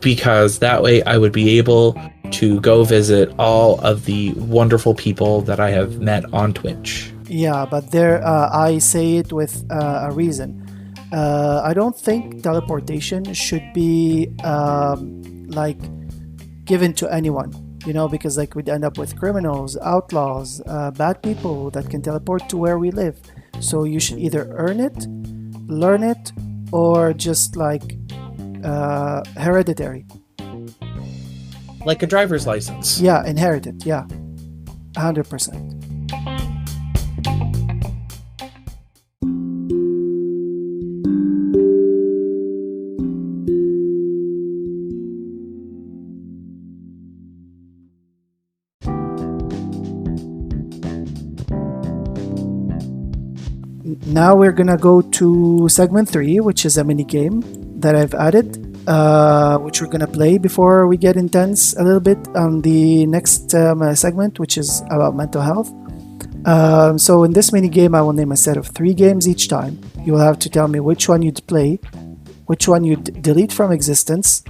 because that way I would be able to go visit all of the wonderful people that I have met on Twitch. Yeah, but there, I say it with a reason. I don't think teleportation should be like given to anyone, you know, because like we'd end up with criminals, outlaws, bad people that can teleport to where we live. So you should either earn it, learn it, or just like hereditary. Like a driver's license. Yeah, inherited. Yeah, 100%. Now we're gonna go to segment 3, which is a mini game that I've added, which we're gonna play before we get intense a little bit on the next segment, which is about mental health. So in this mini game, I will name a set of 3 games each time. You will have to tell me which one you'd play, which one you'd delete from existence,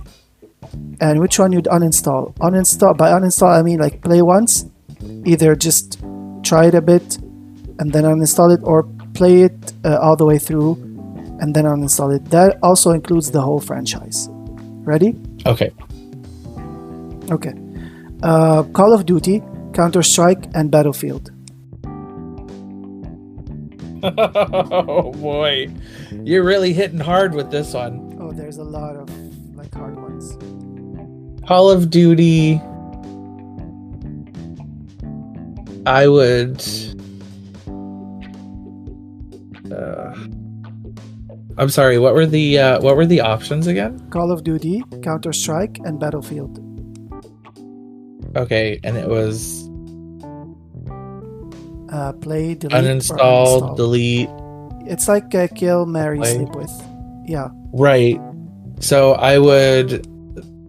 and which one you'd uninstall. By uninstall, I mean like play once, either just try it a bit and then uninstall it, or play it all the way through and then uninstall it. That also includes the whole franchise. Ready? Okay. Okay. Call of Duty, Counter-Strike, and Battlefield. Oh boy, you're really hitting hard with this one. Oh, there's a lot of like hard ones. Call of Duty. I would. I'm sorry. What were the options again? Call of Duty, Counter-Strike, and Battlefield. Okay, and it was play, delete, uninstall, delete. It's like kill, marry, play. sleep with. Yeah. Right. So I would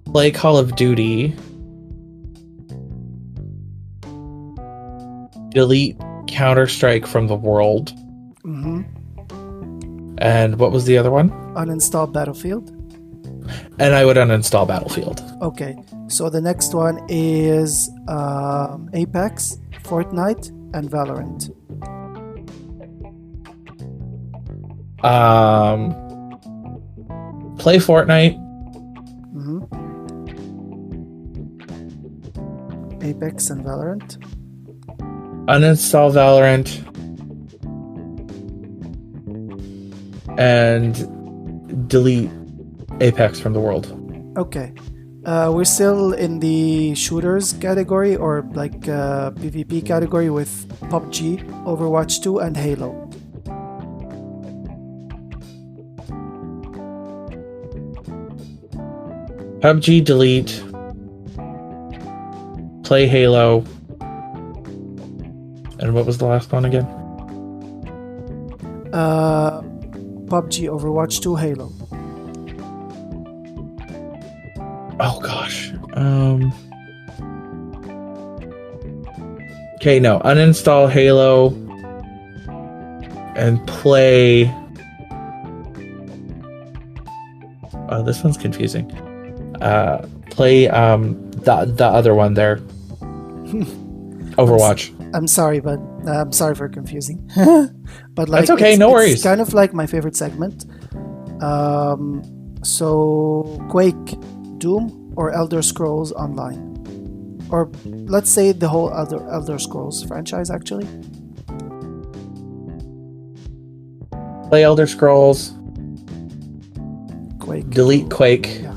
play Call of Duty, delete Counter-Strike from the world. Mm-hmm. And what was the other one? Uninstall Battlefield. And I would uninstall Battlefield. Okay. So the next one is Apex, Fortnite, and Valorant. Play Fortnite. Mm-hmm. Apex and Valorant. Uninstall Valorant. And delete Apex from the world. Okay. We're still in the shooters category or like PvP category with PUBG, Overwatch 2, and Halo. PUBG, delete. Play Halo. And what was the last one again? PUBG, Overwatch 2, Halo. Oh gosh. Okay, no. Uninstall Halo and play. Oh, this one's confusing. Play the other one there. Overwatch. I'm sorry, but I'm sorry for confusing. But like, that's okay. No worries. It's kind of like my favorite segment. So Quake, Doom, or Elder Scrolls Online, or let's say the whole Elder Scrolls franchise. Actually, play Elder Scrolls. Quake. Delete Quake. Yeah.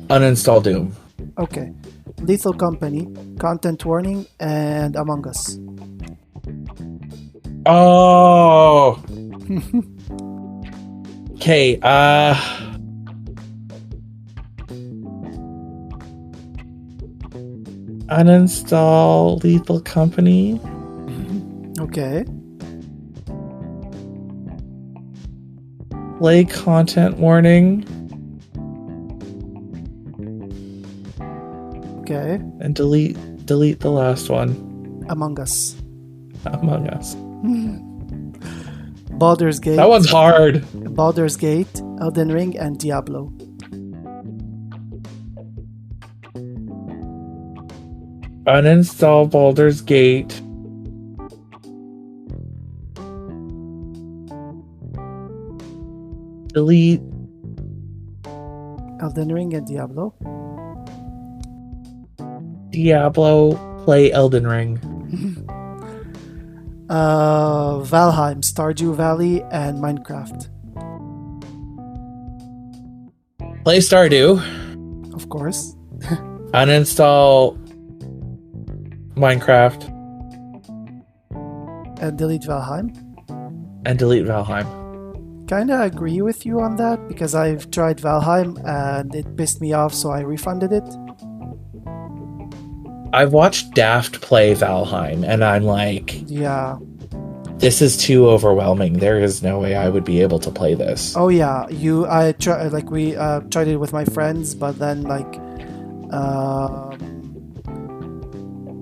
Uninstall Doom. Okay. Lethal Company, Content Warning, and Among Us. Oh. Okay. Uninstall Lethal Company. Okay. Play Content Warning. Okay. And delete the last one. Among Us. Among Us. Baldur's Gate. That one's hard. Baldur's Gate, Elden Ring, and Diablo. Uninstall Baldur's Gate. Delete Elden Ring and Diablo. Diablo. Play Elden Ring. Valheim, Stardew Valley, and Minecraft. Play Stardew. Of course. Uninstall Minecraft. And delete Valheim. And delete Valheim. Kinda agree with you on that because I've tried Valheim and it pissed me off, so I refunded it. I've watched Daft play Valheim and I'm like, Yeah. this is too overwhelming. There is no way I would be able to play this. Oh yeah, we tried it with my friends, but then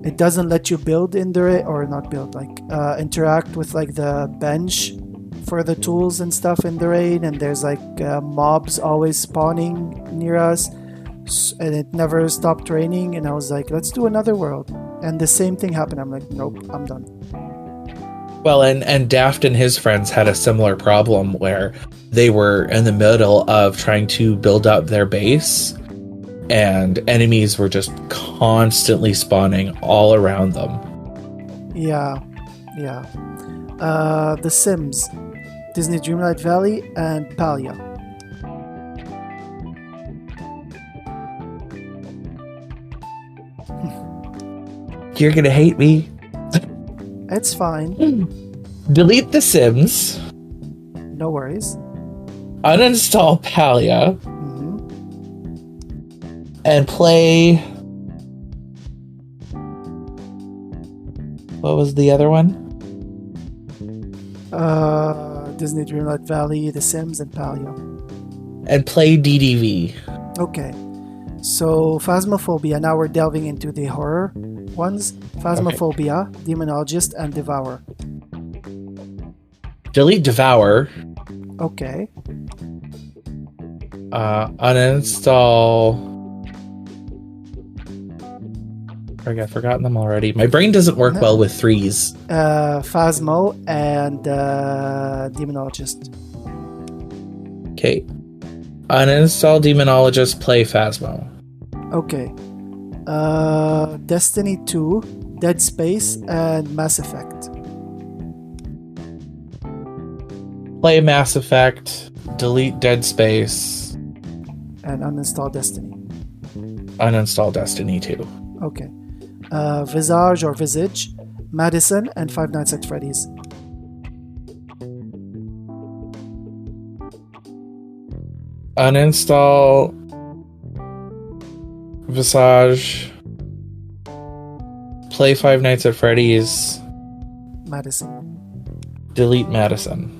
it doesn't let you build in there, or not build, interact with like the bench for the tools and stuff in the rain, and there's mobs always spawning near us, and it never stopped raining, and I was like, let's do another world, and the same thing happened. I'm like, nope, I'm done. Well, and Daft and his friends had a similar problem where they were in the middle of trying to build up their base, and enemies were just constantly spawning all around them. Yeah. The Sims, Disney Dreamlight Valley, and Palia. You're gonna hate me. It's fine. Delete The Sims. No worries. Uninstall Palia. Mm-hmm. And play... What was the other one? Disney Dreamlight Valley, The Sims, and Palia. And play DDV. Okay. So, Phasmophobia. Now we're delving into the horror ones. Phasmophobia, Demonologist, and Devour. Delete Devour. Okay. Uninstall... I've forgotten them already. My brain doesn't work well with threes. Phasmo and Demonologist. Okay. Uninstall Demonologist, play Phasmo. Okay. Destiny 2, Dead Space, and Mass Effect. Play Mass Effect, delete Dead Space. And uninstall Destiny. Uninstall Destiny 2. Okay. Visage or Visage, Madison, and Five Nights at Freddy's. Uninstall Visage. Play Five Nights at Freddy's. Madison. Delete Madison.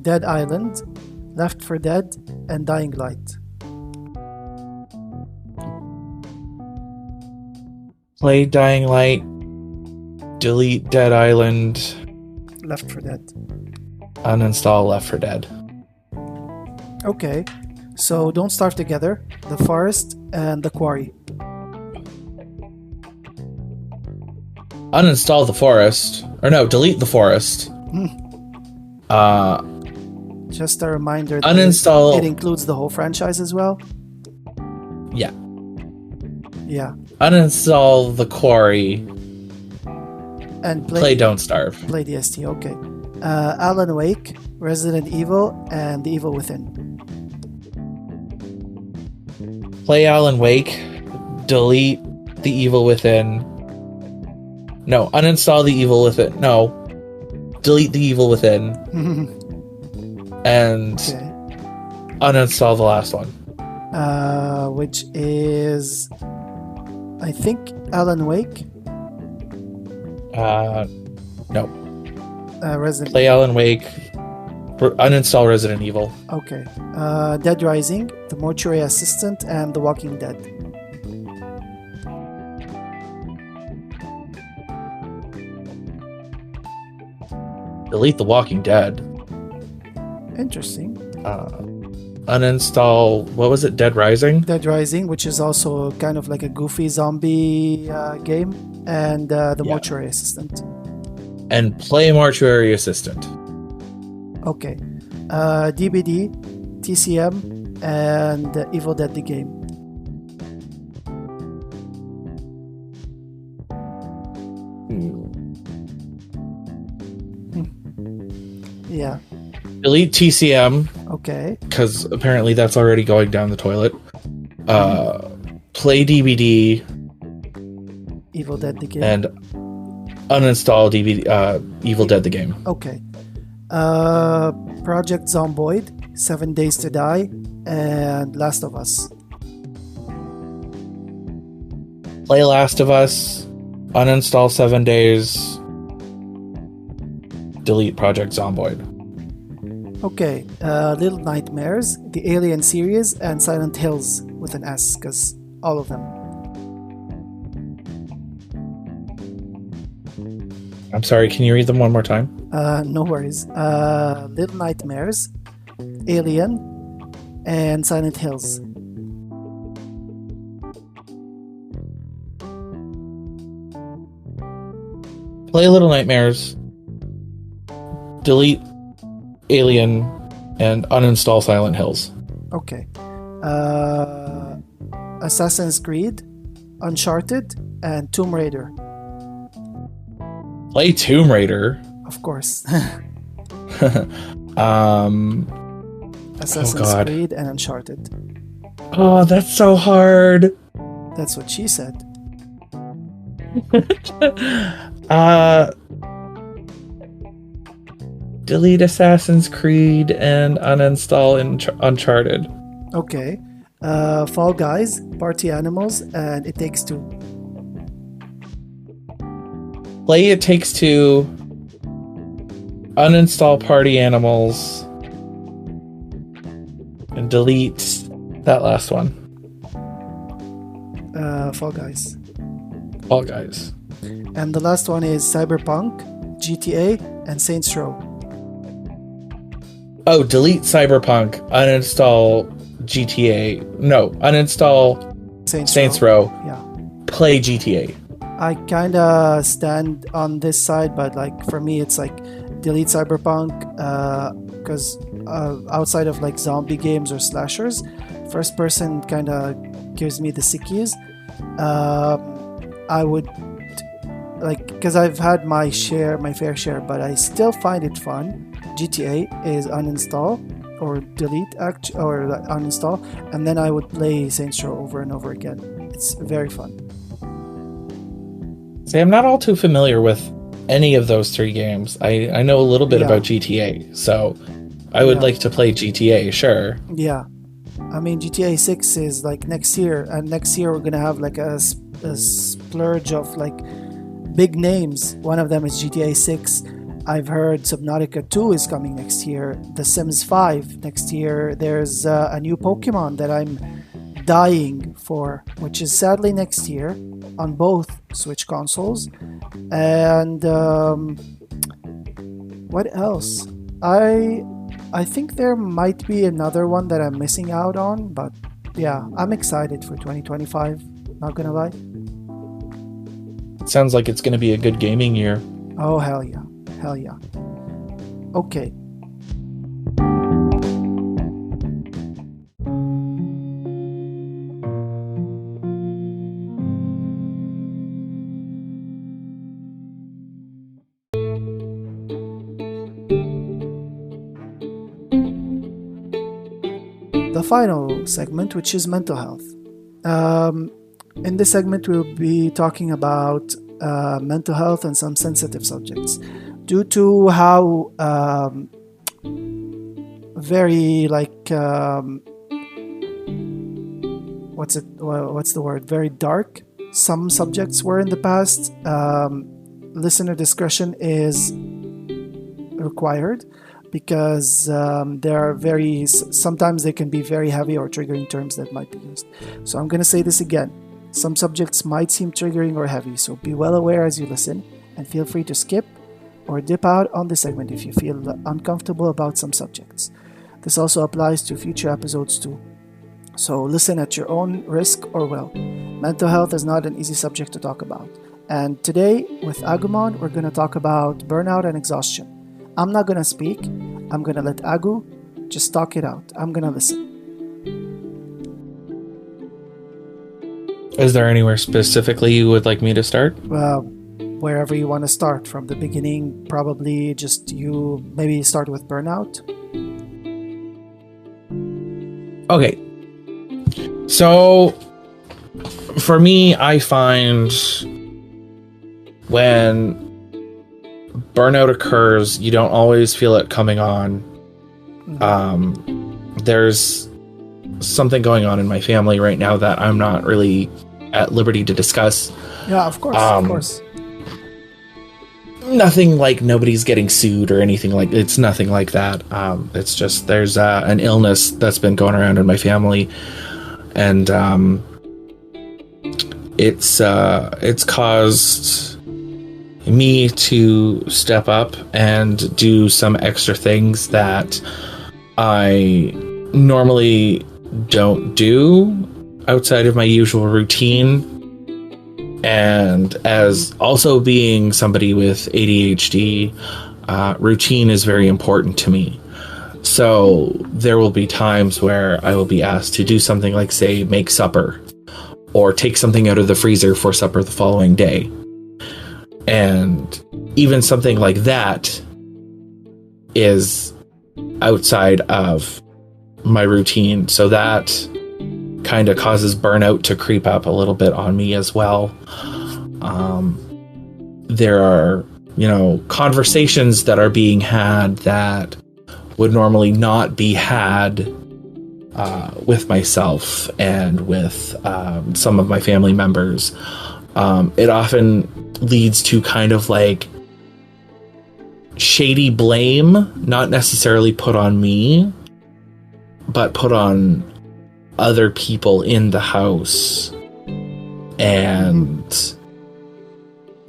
Dead Island, Left 4 Dead, and Dying Light. Play Dying Light. Delete Dead Island. Left 4 Dead. Uninstall Left 4 Dead. Okay, so Don't Starve Together, The Forest, and The Quarry. Uninstall The Forest. Or no, delete The Forest. Just a reminder that Uninstall. it includes the whole franchise as well. Yeah. Yeah. Uninstall The Quarry. And Play Don't Starve. Play DST, okay. Alan Wake, Resident Evil, and The Evil Within. Play Alan Wake. Delete The Evil Within. No, uninstall The Evil Within. No. Delete The Evil Within. And Okay. uninstall the last one. Which is, I think, Alan Wake. No. Resident. Play Alan Wake. Uninstall Resident Evil. Okay. Dead Rising, The Mortuary Assistant, and The Walking Dead. Delete The Walking Dead. Interesting. Uninstall. What was it? Dead Rising. Dead Rising, which is also kind of like a goofy zombie game, and The Mortuary Assistant. And play Mortuary Assistant. Okay. DBD, TCM, and Evil Dead the Game. Yeah. Delete TCM. Okay. Because apparently that's already going down the toilet. Play DBD. Evil Dead the Game. And uninstall Evil Dead the Game. Okay. Project Zomboid, 7 Days to Die, and Last of Us. Play Last of Us. Uninstall 7 Days. Delete Project Zomboid. Okay. Little Nightmares, the Alien series, and Silent Hills with an S, because all of them. I'm sorry, can you read them one more time? No worries. Little Nightmares, Alien, and Silent Hills. Play Little Nightmares. Delete Alien and uninstall Silent Hills. Okay. Assassin's Creed, Uncharted, and Tomb Raider. Play Tomb Raider. Of course. Assassin's God. Creed and Uncharted. Oh, that's so hard. That's what she said. Delete Assassin's Creed and uninstall Uncharted. Okay. Fall Guys, Party Animals, and It Takes Two. Play It Takes Two. Uninstall Party Animals. And delete that last one. Fall Guys. Fall Guys. And the last one is Cyberpunk, GTA, and Saints Row. Oh, delete Cyberpunk. Uninstall GTA. No, uninstall Saints Row. Yeah. Play GTA. I kind of stand on this side, but like for me, it's like delete Cyberpunk because outside of like zombie games or slashers, first person kind of gives me the sickies. I would like because I've had my fair share, but I still find it fun. GTA is uninstall or delete or uninstall, and then I would play Saints Row over and over again. It's very fun. See, I'm not all too familiar with any of those three games. I know a little bit about GTA, so I would like to play GTA, sure. Yeah. I mean, GTA 6 is like next year, and next year we're gonna have like a splurge of like big names. One of them is GTA 6. I've heard Subnautica 2 is coming next year. The Sims 5 next year. There's a new Pokemon that I'm dying for, which is sadly next year on both Switch consoles. And what else? I think there might be another one that I'm missing out on, but yeah, I'm excited for 2025, not gonna lie. It sounds like it's gonna be a good gaming year. Oh, hell yeah. Hell yeah. Okay. The final segment, which is mental health. In this segment, we'll be talking about mental health and some sensitive subjects. Due to how very like what's the word? Very dark some subjects were in the past. Listener discretion is required because there are sometimes they can be very heavy or triggering terms that might be used. So I'm going to say this again. Some subjects might seem triggering or heavy, so be well aware as you listen, and feel free to skip or dip out on the segment if you feel uncomfortable about some subjects. This also applies to future episodes too. So listen at your own risk or will. Mental health is not an easy subject to talk about. And today, with Agumon, we're going to talk about burnout and exhaustion. I'm not going to speak. I'm going to let Agu just talk it out. I'm going to listen. Is there anywhere specifically you would like me to start? Wherever you want to start. From the beginning, probably just you maybe start with burnout. Okay. So, for me, I find when burnout occurs, you don't always feel it coming on. There's something going on in my family right now that I'm not really at liberty to discuss. Yeah, of course. Nothing like nobody's getting sued or anything like it's nothing like that. It's just there's an illness that's been going around in my family, and it's caused me to step up and do some extra things that I normally don't do outside of my usual routine. And as also being somebody with ADHD, routine is very important to me. So there will be times where I will be asked to do something like, say, make supper or take something out of the freezer for supper the following day. And even something like that is outside of my routine. So that kind of causes burnout to creep up a little bit on me as well. There are, conversations that are being had that would normally not be had with myself and with some of my family members. It often leads to kind of like shady blame, not necessarily put on me, but put on other people in the house. And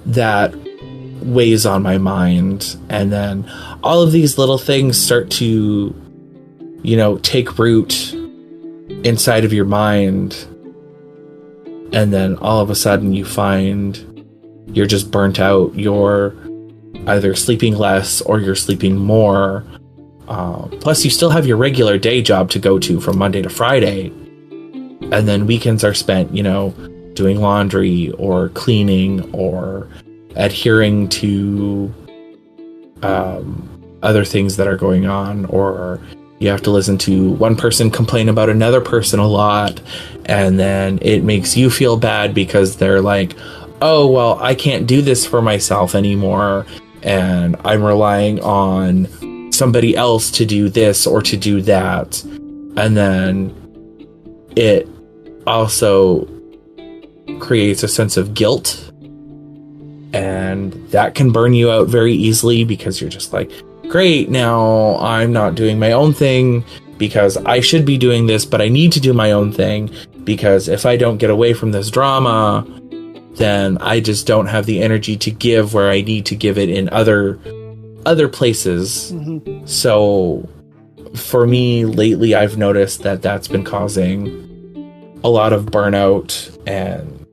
that weighs on my mind. And then all of these little things start to, take root inside of your mind. And then all of a sudden you find you're just burnt out. You're either sleeping less or you're sleeping more. Plus you still have your regular day job to go to from Monday to Friday. And then weekends are spent, doing laundry or cleaning or adhering to other things that are going on, or, you have to listen to one person complain about another person a lot, and then it makes you feel bad because they're like, oh, well, I can't do this for myself anymore, and I'm relying on somebody else to do this or to do that. And then it also creates a sense of guilt, and that can burn you out very easily because you're just like, great, now I'm not doing my own thing because I should be doing this, but I need to do my own thing because if I don't get away from this drama, then I just don't have the energy to give where I need to give it in other places. Mm-hmm. So for me lately, I've noticed that that's been causing a lot of burnout, and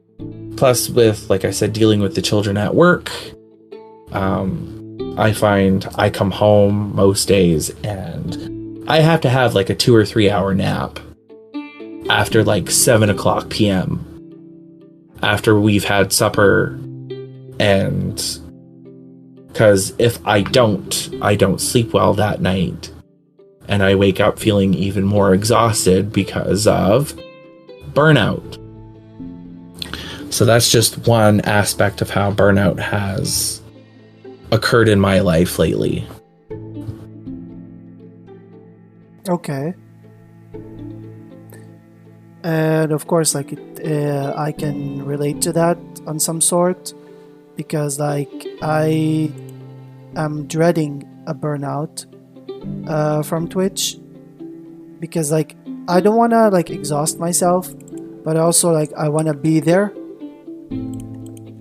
plus with, like I said, dealing with the children at work, I find I come home most days and I have to have like a 2 or 3 hour nap after like 7:00 p.m. after we've had supper, and because if I don't sleep well that night, and I wake up feeling even more exhausted because of burnout. So that's just one aspect of how burnout has occurred in my life lately. Okay. And of course, like I can relate to that on some sort, because like I am dreading a burnout from Twitch, because like I don't want to like exhaust myself, but also like I want to be there.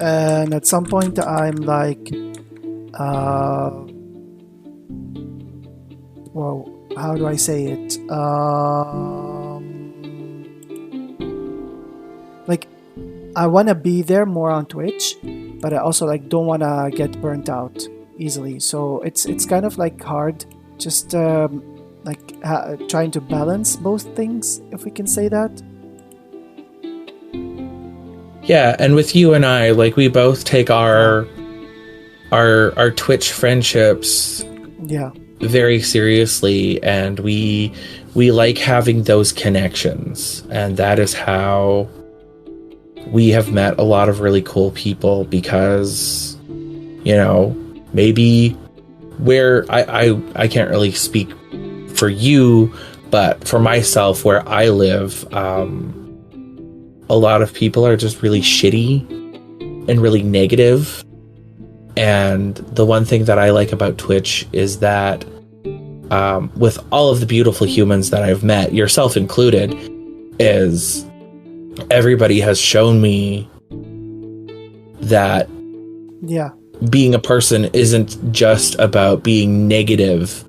And at some point I'm like, well, how do I say it? Like I want to be there more on Twitch, but I also like don't want to get burnt out easily. So it's kind of like hard, just trying to balance both things, if we can say that. Yeah, and with you and I, like we both take our Twitch friendships very seriously, and we like having those connections, and that is how we have met a lot of really cool people, because, you know, maybe where I can't really speak for you, but for myself, where I live, a lot of people are just really shitty and really negative. And the one thing that I like about Twitch is that with all of the beautiful humans that I've met, yourself included, is everybody has shown me that being a person isn't just about being negative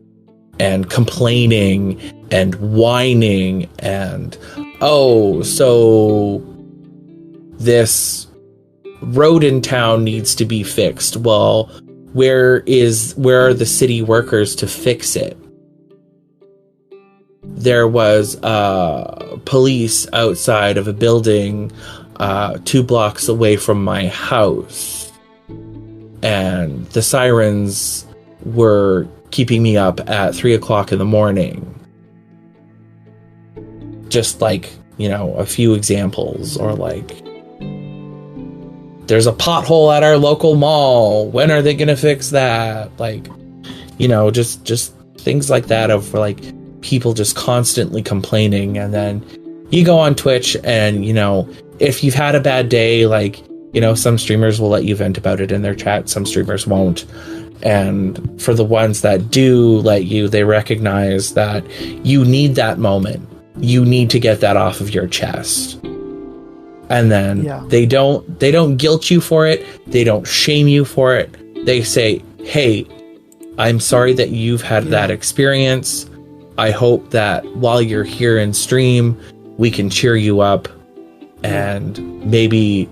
and complaining and whining and, oh, so this road in town needs to be fixed. Well, where are the city workers to fix it? There was police outside of a building 2 blocks away from my house, and the sirens were keeping me up at 3:00 in the morning. Just like, you know, a few examples. Or like, there's a pothole at our local mall. When are they going to fix that? Like, you know, just things like that, of like people just constantly complaining. And then you go on Twitch and, you know, if you've had a bad day, like, you know, some streamers will let you vent about it in their chat. Some streamers won't. And for the ones that do let you, they recognize that you need that moment. You need to get that off of your chest. And then they don't guilt you for it. They don't shame you for it. They say, hey, I'm sorry that you've had that experience. I hope that while you're here in stream, we can cheer you up and maybe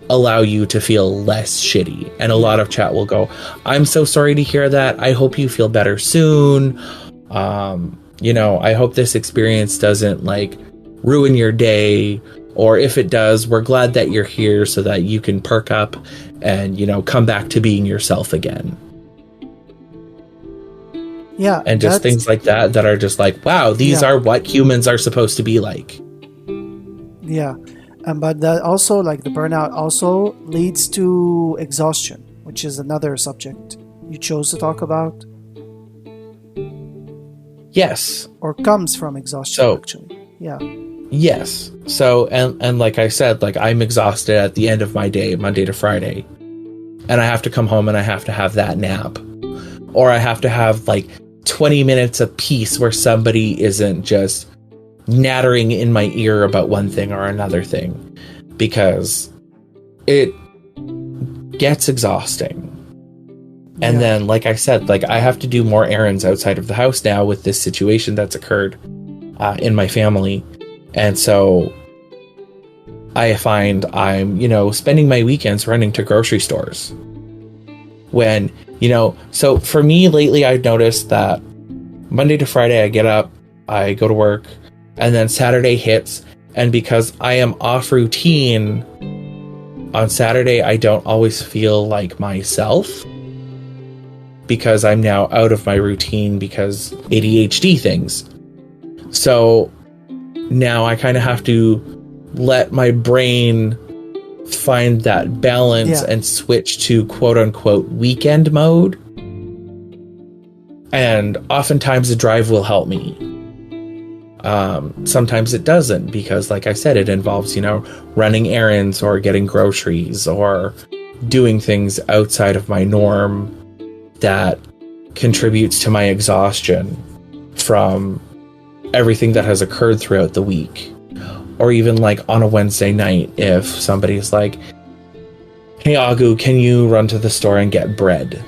allow you to feel less shitty. And a lot of chat will go, I'm so sorry to hear that. I hope you feel better soon. You know, I hope this experience doesn't like ruin your day. Or if it does, we're glad that you're here so that you can perk up and, you know, come back to being yourself again. Yeah, and just things like that are just like, wow, these are what humans are supposed to be like. Yeah. But that also, like, the burnout also leads to exhaustion, which is another subject you chose to talk about. Yes. Or comes from exhaustion, actually. Yeah. Yes. So, and like I said, like, I'm exhausted at the end of my day, Monday to Friday. And I have to come home and I have to have that nap. Or I have to have like 20 minutes of peace where somebody isn't just nattering in my ear about one thing or another thing. Because it gets exhausting. And then, like I said, like, I have to do more errands outside of the house now with this situation that's occurred in my family. And so I find I'm, spending my weekends running to grocery stores. When, so for me lately, I've noticed that Monday to Friday, I get up, I go to work, and then Saturday hits. And because I am off routine on Saturday, I don't always feel like myself. Because I'm now out of my routine because ADHD things. So now I kind of have to let my brain find that balance and switch to quote unquote weekend mode. And oftentimes the drive will help me. Sometimes it doesn't because, like I said, it involves, running errands or getting groceries or doing things outside of my norm that contributes to my exhaustion from everything that has occurred throughout the week. Or even like on a Wednesday night, if somebody's like, hey, Agu, can you run to the store and get bread?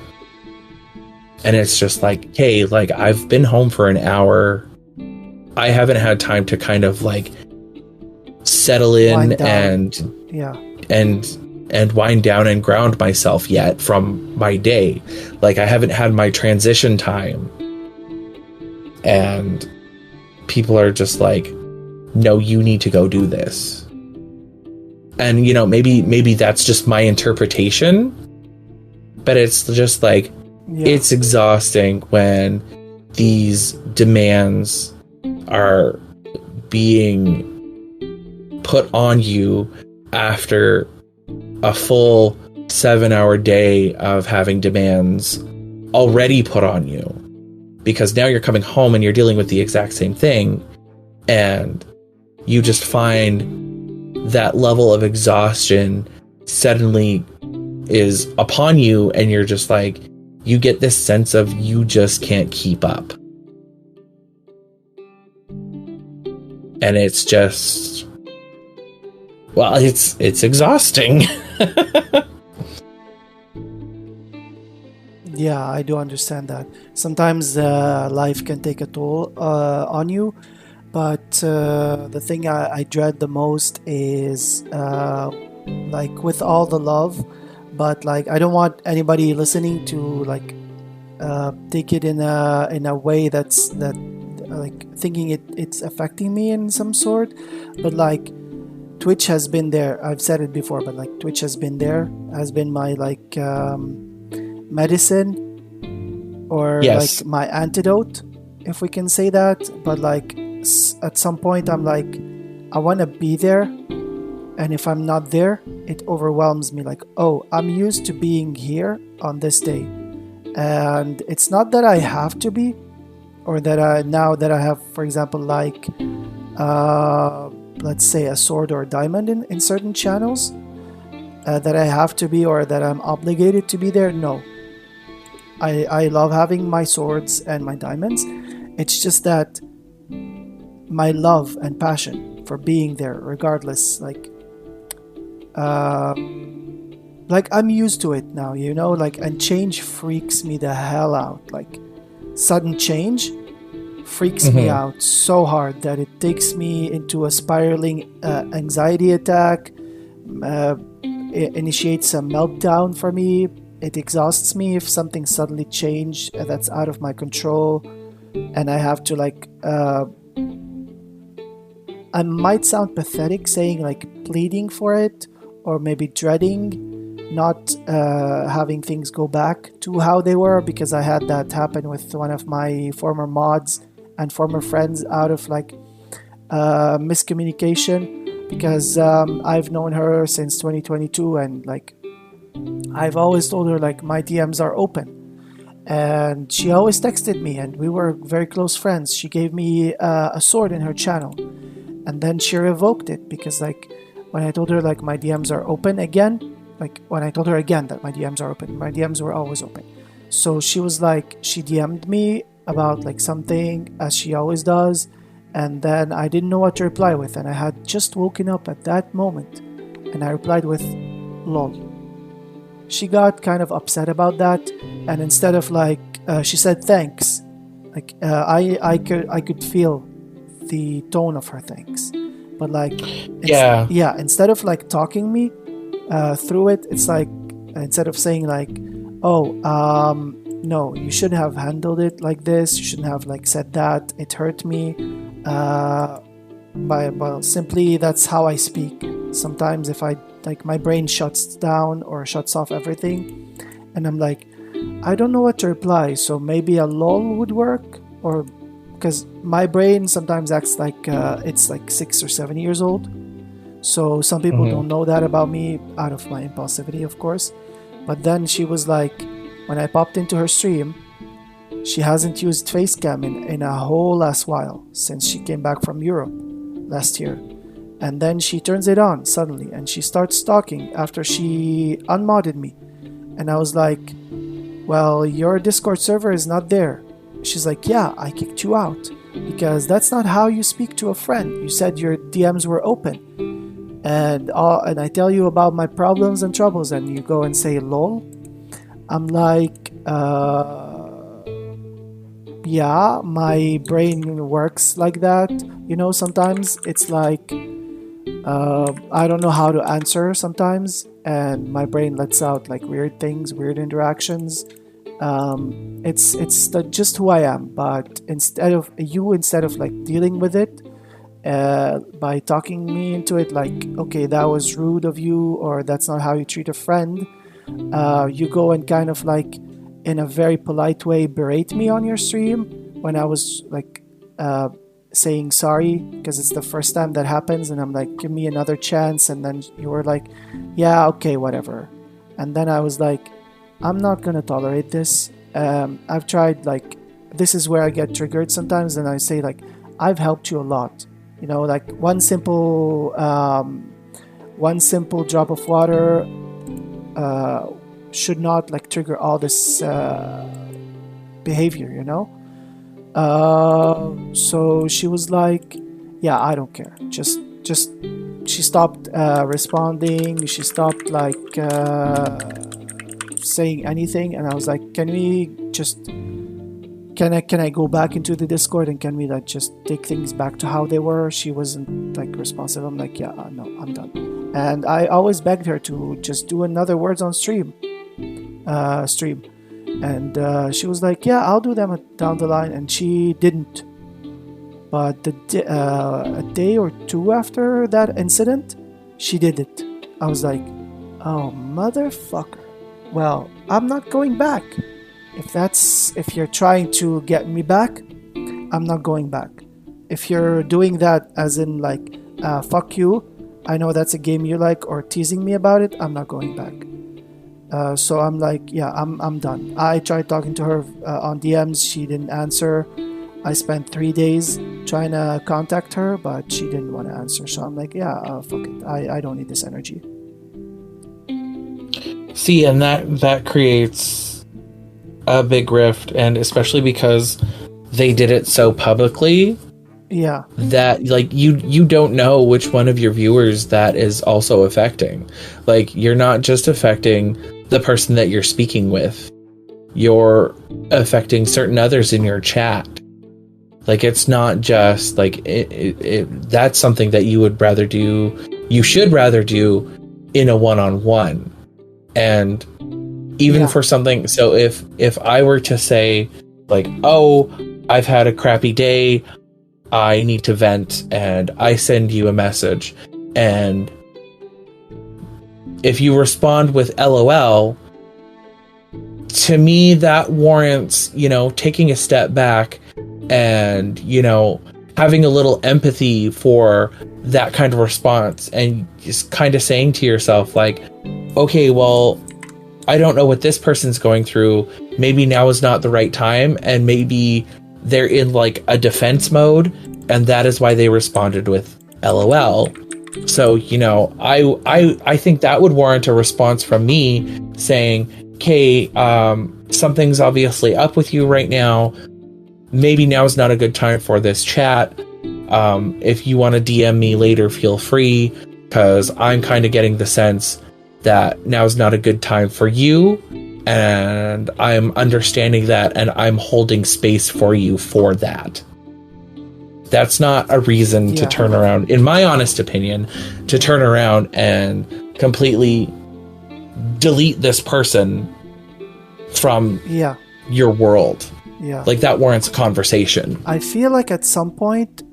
And it's just like, hey, like, I've been home for an hour. I haven't had time to kind of like settle in and wind down and ground myself yet from my day. Like, I haven't had my transition time. And people are just like, no, you need to go do this. And, maybe that's just my interpretation. But it's just like, it's exhausting when these demands are being put on you after a full 7-hour day of having demands already put on you, because now you're coming home and you're dealing with the exact same thing, and you just find that level of exhaustion suddenly is upon you, and you're just like, you get this sense of you just can't keep up. And it's just, well, it's exhausting. Yeah, I do understand that. Sometimes life can take a toll on you, but the thing I dread the most is like, with all the love, but like, I don't want anybody listening to like take it in a way that like thinking it's affecting me in some sort. But like, Twitch has been there. I've said it before, but like, Twitch has been there, has been my like medicine, or like my antidote, if we can say that. But like, at some point I'm like, I want to be there, and if I'm not there, it overwhelms me. Like, oh, I'm used to being here on this day, and it's not that I have to be, or that now that I have, for example, like let's say a sword or a diamond in certain channels, that I have to be, or that I'm obligated to be there. No, I love having my swords and my diamonds. It's just that my love and passion for being there, regardless, like I'm used to it now, like, and change freaks me the hell out. Like, sudden change freaks me out so hard that it takes me into a spiraling anxiety attack. It initiates a meltdown for me. It exhausts me if something suddenly changed that's out of my control, and I have to like I might sound pathetic saying like pleading for it, or maybe dreading not having things go back to how they were, because I had that happen with one of my former mods and former friends out of like miscommunication, because I've known her since 2022, and like I've always told her like my DMs are open, and she always texted me, and we were very close friends. She gave me a sword in her channel, and then she revoked it because like when I told her like my DMs are open again, like when I told her again that my DMs are open, my DMs were always open. So she was like, she DM'd me about like something, as she always does, and then I didn't know what to reply with, and I had just woken up at that moment, and I replied with lol. She got kind of upset about that, and instead of like she said thanks, like I could feel the tone of her thanks, but like instead of like talking me through it, it's like instead of saying like, oh no, you shouldn't have handled it like this, you shouldn't have like said that, it hurt me, well, simply that's how I speak. Sometimes if I like my brain shuts down or shuts off everything, and I'm like, I don't know what to reply, so maybe a lol would work, or because my brain sometimes acts like it's like 6 or 7 years old. So some people don't know that about me, out of my impulsivity, of course. But then she was like, when I popped into her stream, she hasn't used Facecam in a whole last while, since she came back from Europe last year. And then she turns it on suddenly, and she starts talking after she unmodded me. And I was like, well, your Discord server is not there. She's like, yeah, I kicked you out, because that's not how you speak to a friend. You said your DMs were open, and I tell you about my problems and troubles, and you go and say lol. I'm like, yeah, my brain works like that. You know, sometimes it's like, I don't know how to answer sometimes, and my brain lets out like weird things, weird interactions. It's just who I am. But instead of like dealing with it by talking me into it, like, okay, that was rude of you, or that's not how you treat a friend, you go and kind of like in a very polite way berate me on your stream when I was like saying sorry, because it's the first time that happens, and I'm like, give me another chance, and then you were like, yeah, okay, whatever. And then I was like, I'm not gonna tolerate this. I've tried, like, this is where I get triggered sometimes, and I say like, I've helped you a lot, you know, like one simple drop of water should not like trigger all this behavior, you know. So she was like, yeah, I don't care, just she stopped responding, she stopped like saying anything, and I was like, can I go back into the Discord, and can we like just take things back to how they were? She wasn't like responsive. I'm like, yeah, no, I'm done. And I always begged her to just do another words on stream, and she was like, yeah, I'll do them down the line, and she didn't. But a day or two after that incident, she did it. I was like, oh, motherfucker. Well, I'm not going back. If you're trying to get me back, I'm not going back. If you're doing that as in like, fuck you, I know that's a game you like, or teasing me about it, I'm not going back. So I'm like, yeah, I'm done. I tried talking to her on DMs, she didn't answer. I spent 3 days trying to contact her, but she didn't want to answer. So I'm like, yeah, fuck it. I don't need this energy. See, and that creates a big rift, and especially because they did it so publicly. Yeah. That like you don't know which one of your viewers that is also affecting. Like, you're not just affecting the person that you're speaking with. You're affecting certain others in your chat. Like, it's not just like that's something that you should rather do in a one-on-one. And even for something, so if I were to say like, oh, I've had a crappy day, I need to vent, and I send you a message, and if you respond with LOL, to me that warrants, taking a step back and, having a little empathy for that kind of response, and just kind of saying to yourself, like, okay, well, I don't know what this person's going through. Maybe now is not the right time, and maybe they're in like a defense mode, and that is why they responded with LOL. So, I think that would warrant a response from me saying, okay, something's obviously up with you right now. Maybe now's not a good time for this chat. If you want to DM me later, feel free, because I'm kind of getting the sense that now's not a good time for you, and I'm understanding that, and I'm holding space for you for that. That's not a reason to turn around, in my honest opinion, to turn around and completely delete this person from your world. Yeah. Like, that warrants a conversation. I feel like at some point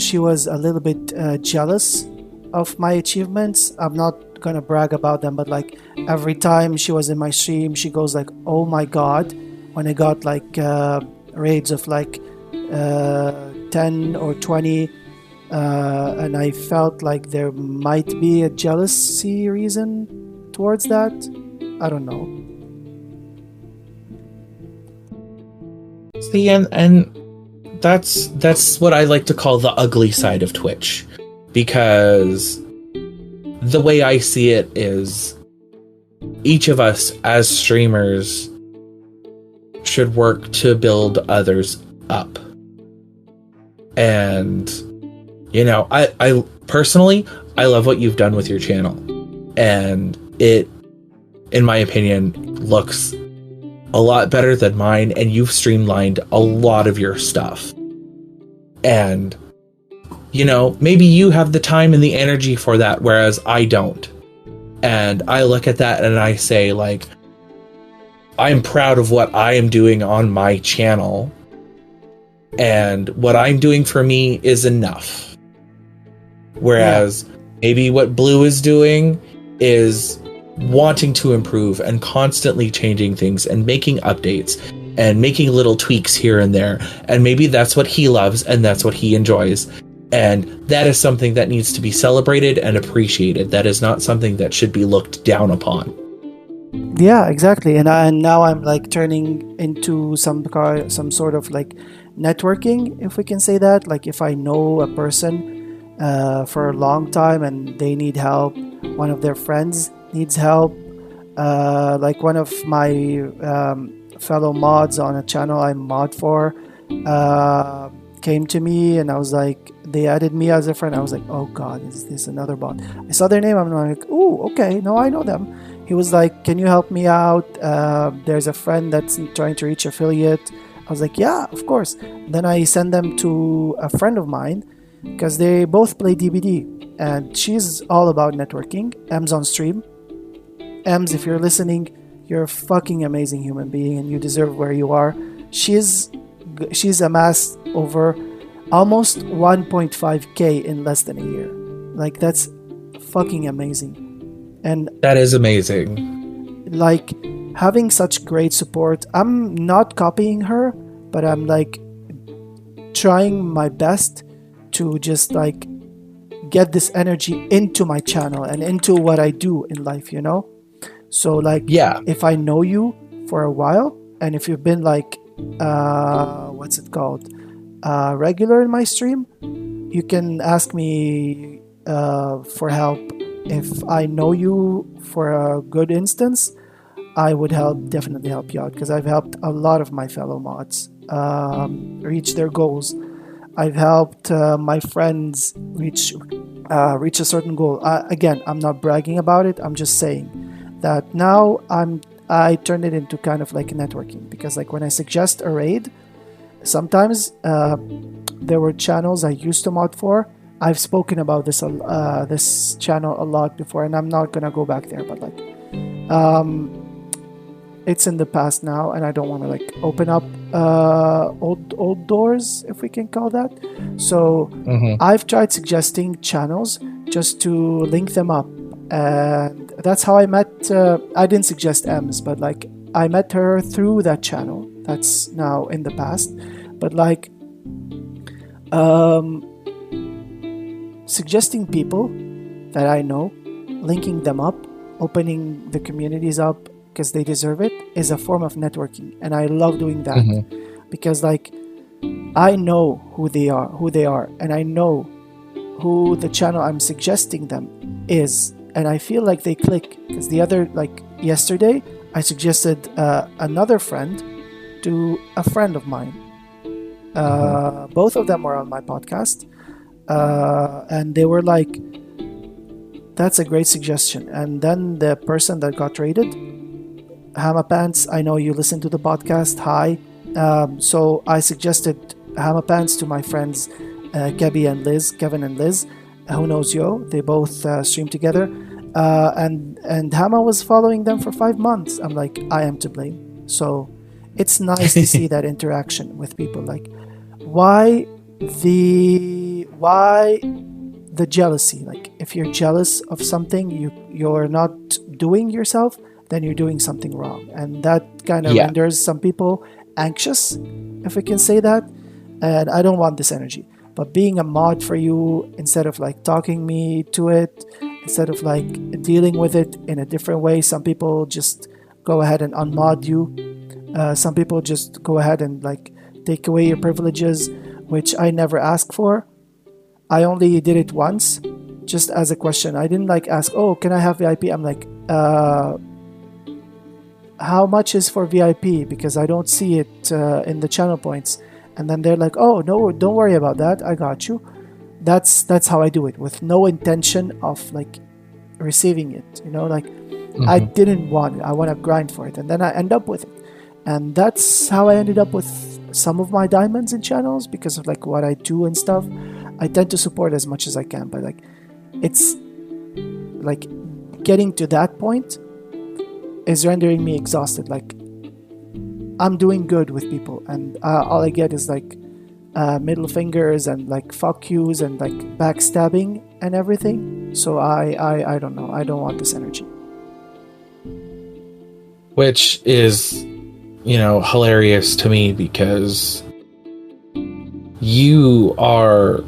she was a little bit jealous of my achievements. I'm not gonna brag about them, but like every time she was in my stream, she goes like, oh my god, when I got like raids of like 10 or 20, and I felt like there might be a jealousy reason towards that. I don't know. See, and that's what I like to call the ugly side of Twitch, because the way I see it is each of us as streamers should work to build others up. And, I personally, I love what you've done with your channel. And it, in my opinion, looks a lot better than mine, and you've streamlined a lot of your stuff. And, maybe you have the time and the energy for that, whereas I don't. And I look at that and I say, like, I'm proud of what I am doing on my channel, and what I'm doing for me is enough. Whereas maybe what Blue is doing is wanting to improve and constantly changing things and making updates and making little tweaks here and there. And maybe that's what he loves and that's what he enjoys. And that is something that needs to be celebrated and appreciated. That is not something that should be looked down upon. Yeah, exactly. And now I'm like turning into some sort of like networking, if we can say that. Like if I know a person for a long time and they need help, one of their friends needs help, like one of my fellow mods on a channel I mod for came to me, and I was like, they added me as a friend. I was like, oh god, is this another bot? I saw their name, I'm like, oh, okay, no, I know them. He was like, can you help me out? There's a friend that's trying to reach affiliate. I was like, yeah, of course. Then I send them to a friend of mine, because they both play DBD, and she's all about networking. M's on stream. Ems, if you're listening, you're a fucking amazing human being, and you deserve where you are. She's amassed over almost 1.5k in less than a year. Like, that's fucking amazing. And that is amazing. Like, having such great support. I'm not copying her, but I'm like trying my best to just like get this energy into my channel and into what I do in life, So like, if I know you for a while, and if you've been like what's it called, regular in my stream, you can ask me for help. If I know you for a good instance, I would definitely help you out, because I've helped a lot of my fellow mods reach their goals. I've helped my friends reach a certain goal. Again, I'm not bragging about it. I'm just saying that now I turned it into kind of like networking, because like when I suggest a raid, sometimes there were channels I used to mod for. I've spoken about this channel a lot before, and I'm not gonna go back there, but like it's in the past now, and I don't want to like open up old doors, if we can call that. So I've tried suggesting channels just to link them up and that's how I met. I didn't suggest M's, but like I met her through that channel. That's now in the past, but like um, suggesting people that I know, linking them up, opening the communities up because they deserve it, is a form of networking, and I love doing that because like I know who they are, and I know who the channel I'm suggesting them is, and I feel like they click because the other, like yesterday, I suggested another friend to a friend of mine. Both of them were on my podcast, and they were like, "That's a great suggestion." And then the person that got rated, Hama Pants, I know you listen to the podcast. Hi. So I suggested Hama Pants to my friends Kevin and Liz, who knows Yo. They both stream together, and Hama was following them for 5 months. I'm like, I am to blame. So it's nice to see that interaction with people. Like, why the jealousy? Like, if you're jealous of something you're not doing yourself, then you're doing something wrong, and that kind of renders some people anxious, if we can say that. And I don't want this energy. But being a mod for you, instead of like talking me to it, instead of like dealing with it in a different way, some people just go ahead and unmod you. Some people just go ahead and like take away your privileges, which I never asked for. I only did it once, just as a question. I didn't like ask, oh, can I have VIP? I'm like, how much is for VIP? Because I don't see it in the channel points. And then they're like, oh, no, don't worry about that. I got you. That's how I do it, with no intention of like receiving it. You know, like I didn't want it. I want to grind for it. And then I end up with it. And that's how I ended up with some of my diamonds in channels, because of like what I do and stuff. I tend to support as much as I can. But like, it's like getting to that point is rendering me exhausted. Like, I'm doing good with people, and all I get is like middle fingers and like fuck yous and like backstabbing and everything. So I don't know. I don't want this energy. Which is, you know, hilarious to me, because you are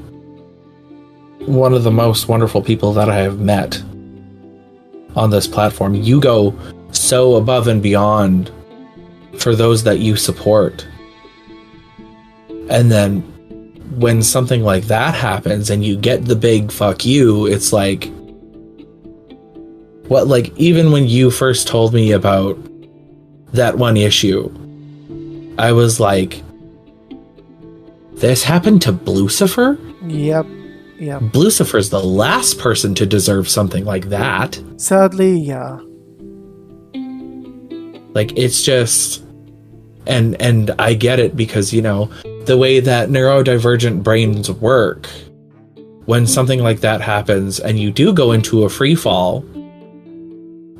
one of the most wonderful people that I have met on this platform. You go so above and beyond for those that you support. And then when something like that happens and you get the big fuck you, it's like, what, like, even when you first told me about that one issue, I was like, this happened to Blucifer? Yep. Blucifer's the last person to deserve something like that. Sadly, yeah. Like, it's just, and I get it, because, you know, the way that neurodivergent brains work, when something like that happens and you do go into a free fall,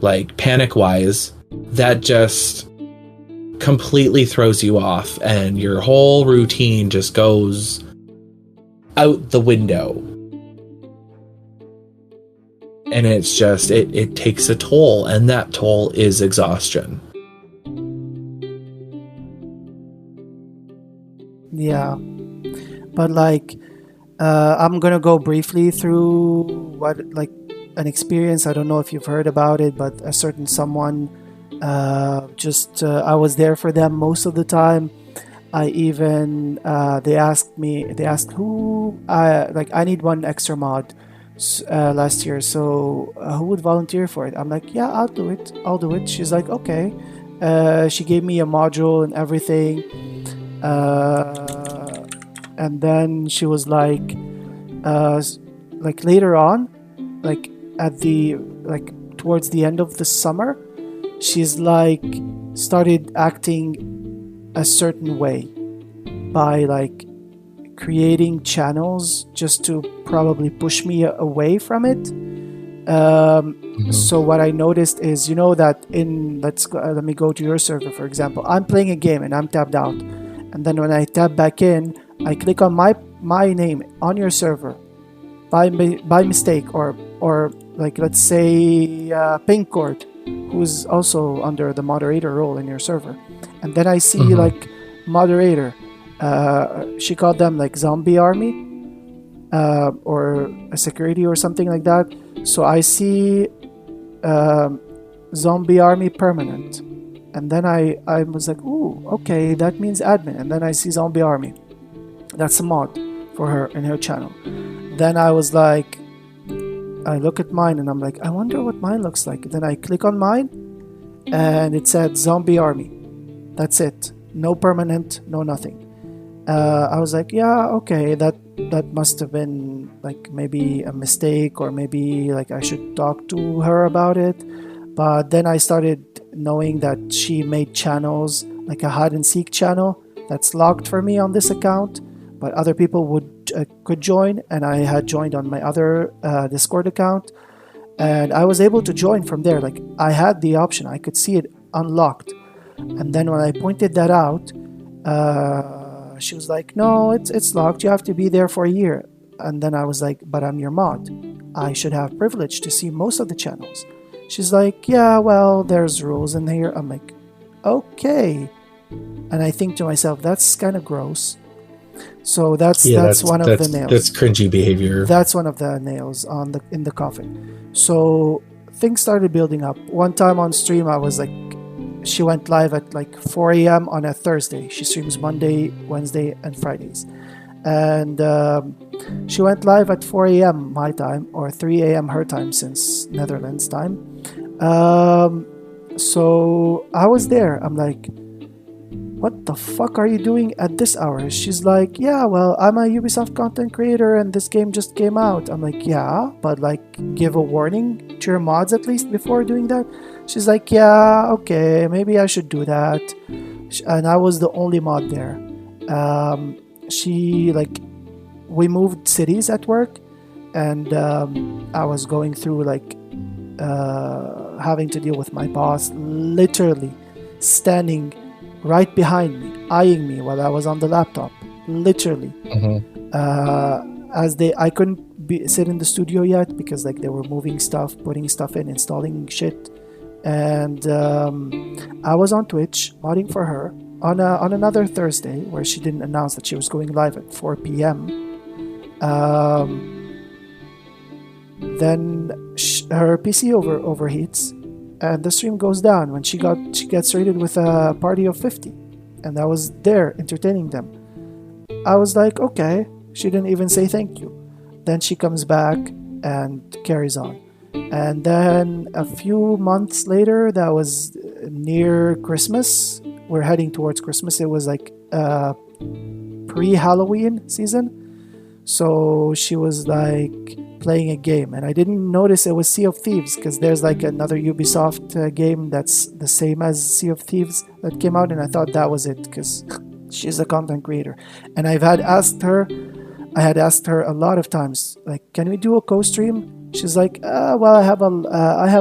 like panic-wise, that just completely throws you off, and your whole routine just goes out the window. And it's just, it takes a toll, and that toll is exhaustion. Yeah. But like, I'm gonna go briefly through what, like, an experience. I don't know if you've heard about it, but a certain someone, I was there for them most of the time. I even, they asked who, I need one extra mod last year, so who would volunteer for it? I'm like, yeah, I'll do it. She's like, okay. She gave me a module and everything. And then she was like later on, like towards the end of the summer, she's like started acting a certain way by like creating channels just to probably push me away from it. So what I noticed is, you know, that let me go to your server, for example. I'm playing a game and I'm tapped out, and then when I tap back in, I click on my name on your server by mistake, or or like let's say Pinkcord, who's also under the moderator role in your server, and then I see like moderator. She called them like zombie army, or a security or something like that. So I see zombie army permanent, and then I was like, ooh, okay, that means admin. And then I see zombie army. That's a mod for her in her channel. Then I was like, I look at mine and I'm like, I wonder what mine looks like. Then I click on mine and it said zombie army. That's it. No permanent, no nothing. I was like, yeah, okay, that must have been like maybe a mistake, or maybe like I should talk to her about it. But then I started knowing that she made channels, like a hide and seek channel that's locked for me on this account, but other people could join, and I had joined on my other Discord account, and I was able to join from there. Like I had the option, I could see it unlocked, and then when I pointed that out, she was like, no, it's locked, you have to be there for a year. And then I was like, but I'm your mod, I should have privilege to see most of the channels. She's like, yeah, well, there's rules in here. I'm like, okay. And I think to myself, that's kind of gross. So that's one of the nails. That's cringy behavior. That's one of the nails in the coffin. So things started building up. One time on stream, I was like, she went live at like 4 a.m. on a Thursday. She streams Monday, Wednesday, and Fridays. And she went live at 4 a.m. my time, or 3 a.m. her time, since Netherlands time. So I was there. I'm like, what the fuck are you doing at this hour? She's like, yeah, well, I'm a Ubisoft content creator and this game just came out. I'm like, yeah, but like give a warning to your mods at least before doing that. She's like, yeah, okay, maybe I should do that. And I was the only mod there. We moved cities at work, and I was going through like having to deal with my boss literally standing right behind me, eyeing me while I was on the laptop, literally. I couldn't sit in the studio yet because like they were moving stuff, putting stuff in, installing shit, and I was on Twitch modding for her on another Thursday where she didn't announce that she was going live at 4 p.m. Then her PC overheats, and the stream goes down when she gets raided with a party of 50, and I was there entertaining them. I was like, okay. She didn't even say thank you. Then she comes back and carries on. And then a few months later, that was near Christmas. We're heading towards Christmas. It was like pre-Halloween season. So she was like playing a game, and I didn't notice it was Sea of Thieves, because there's like another Ubisoft game that's the same as Sea of Thieves that came out, and I thought that was it because she's a content creator. And I had asked her a lot of times, like, can we do a co-stream? She's like, well, I have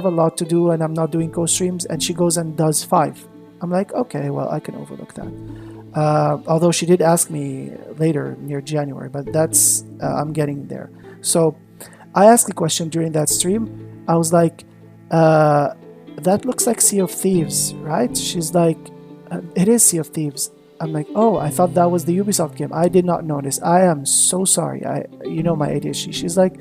a lot to do and I'm not doing co-streams. And she goes and does 5. I'm like, okay, well, I can overlook that. Although she did ask me later near January, but that's I'm getting there. So I asked a question during that stream. I was like, that looks like Sea of Thieves, right? She's like, it is Sea of Thieves. I'm like, oh, I thought that was the Ubisoft game. I did not notice. I am so sorry. You know my ADHD. She's like,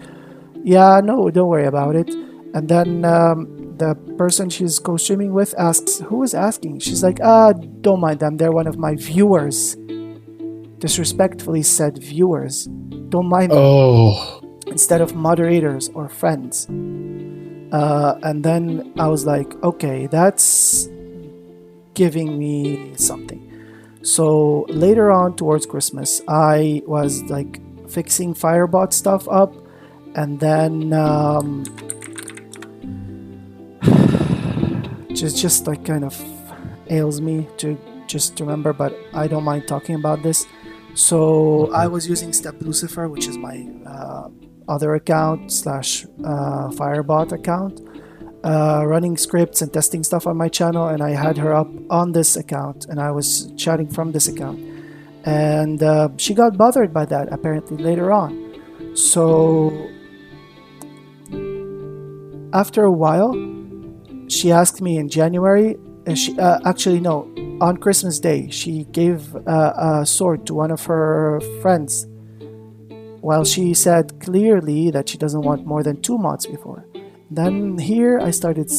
yeah, no, don't worry about it. And then the person she's co-streaming with asks, who is asking? She's like, don't mind them. They're one of my viewers. Disrespectfully said viewers. Don't mind them. Oh. Instead of moderators or friends. And then I was like, okay, that's giving me something. So later on towards Christmas, I was like fixing Firebot stuff up, and then just like kind of ails me to just remember, but I don't mind talking about this. So I was using Step Lucifer, which is my other account / Firebot account, running scripts and testing stuff on my channel, and I had her up on this account, and I was chatting from this account, and she got bothered by that apparently later on. So after a while, she asked me in January. Actually, no, on Christmas Day, she gave a sword to one of her friends. While she said clearly that she doesn't want more than 2 mods before. Then here I started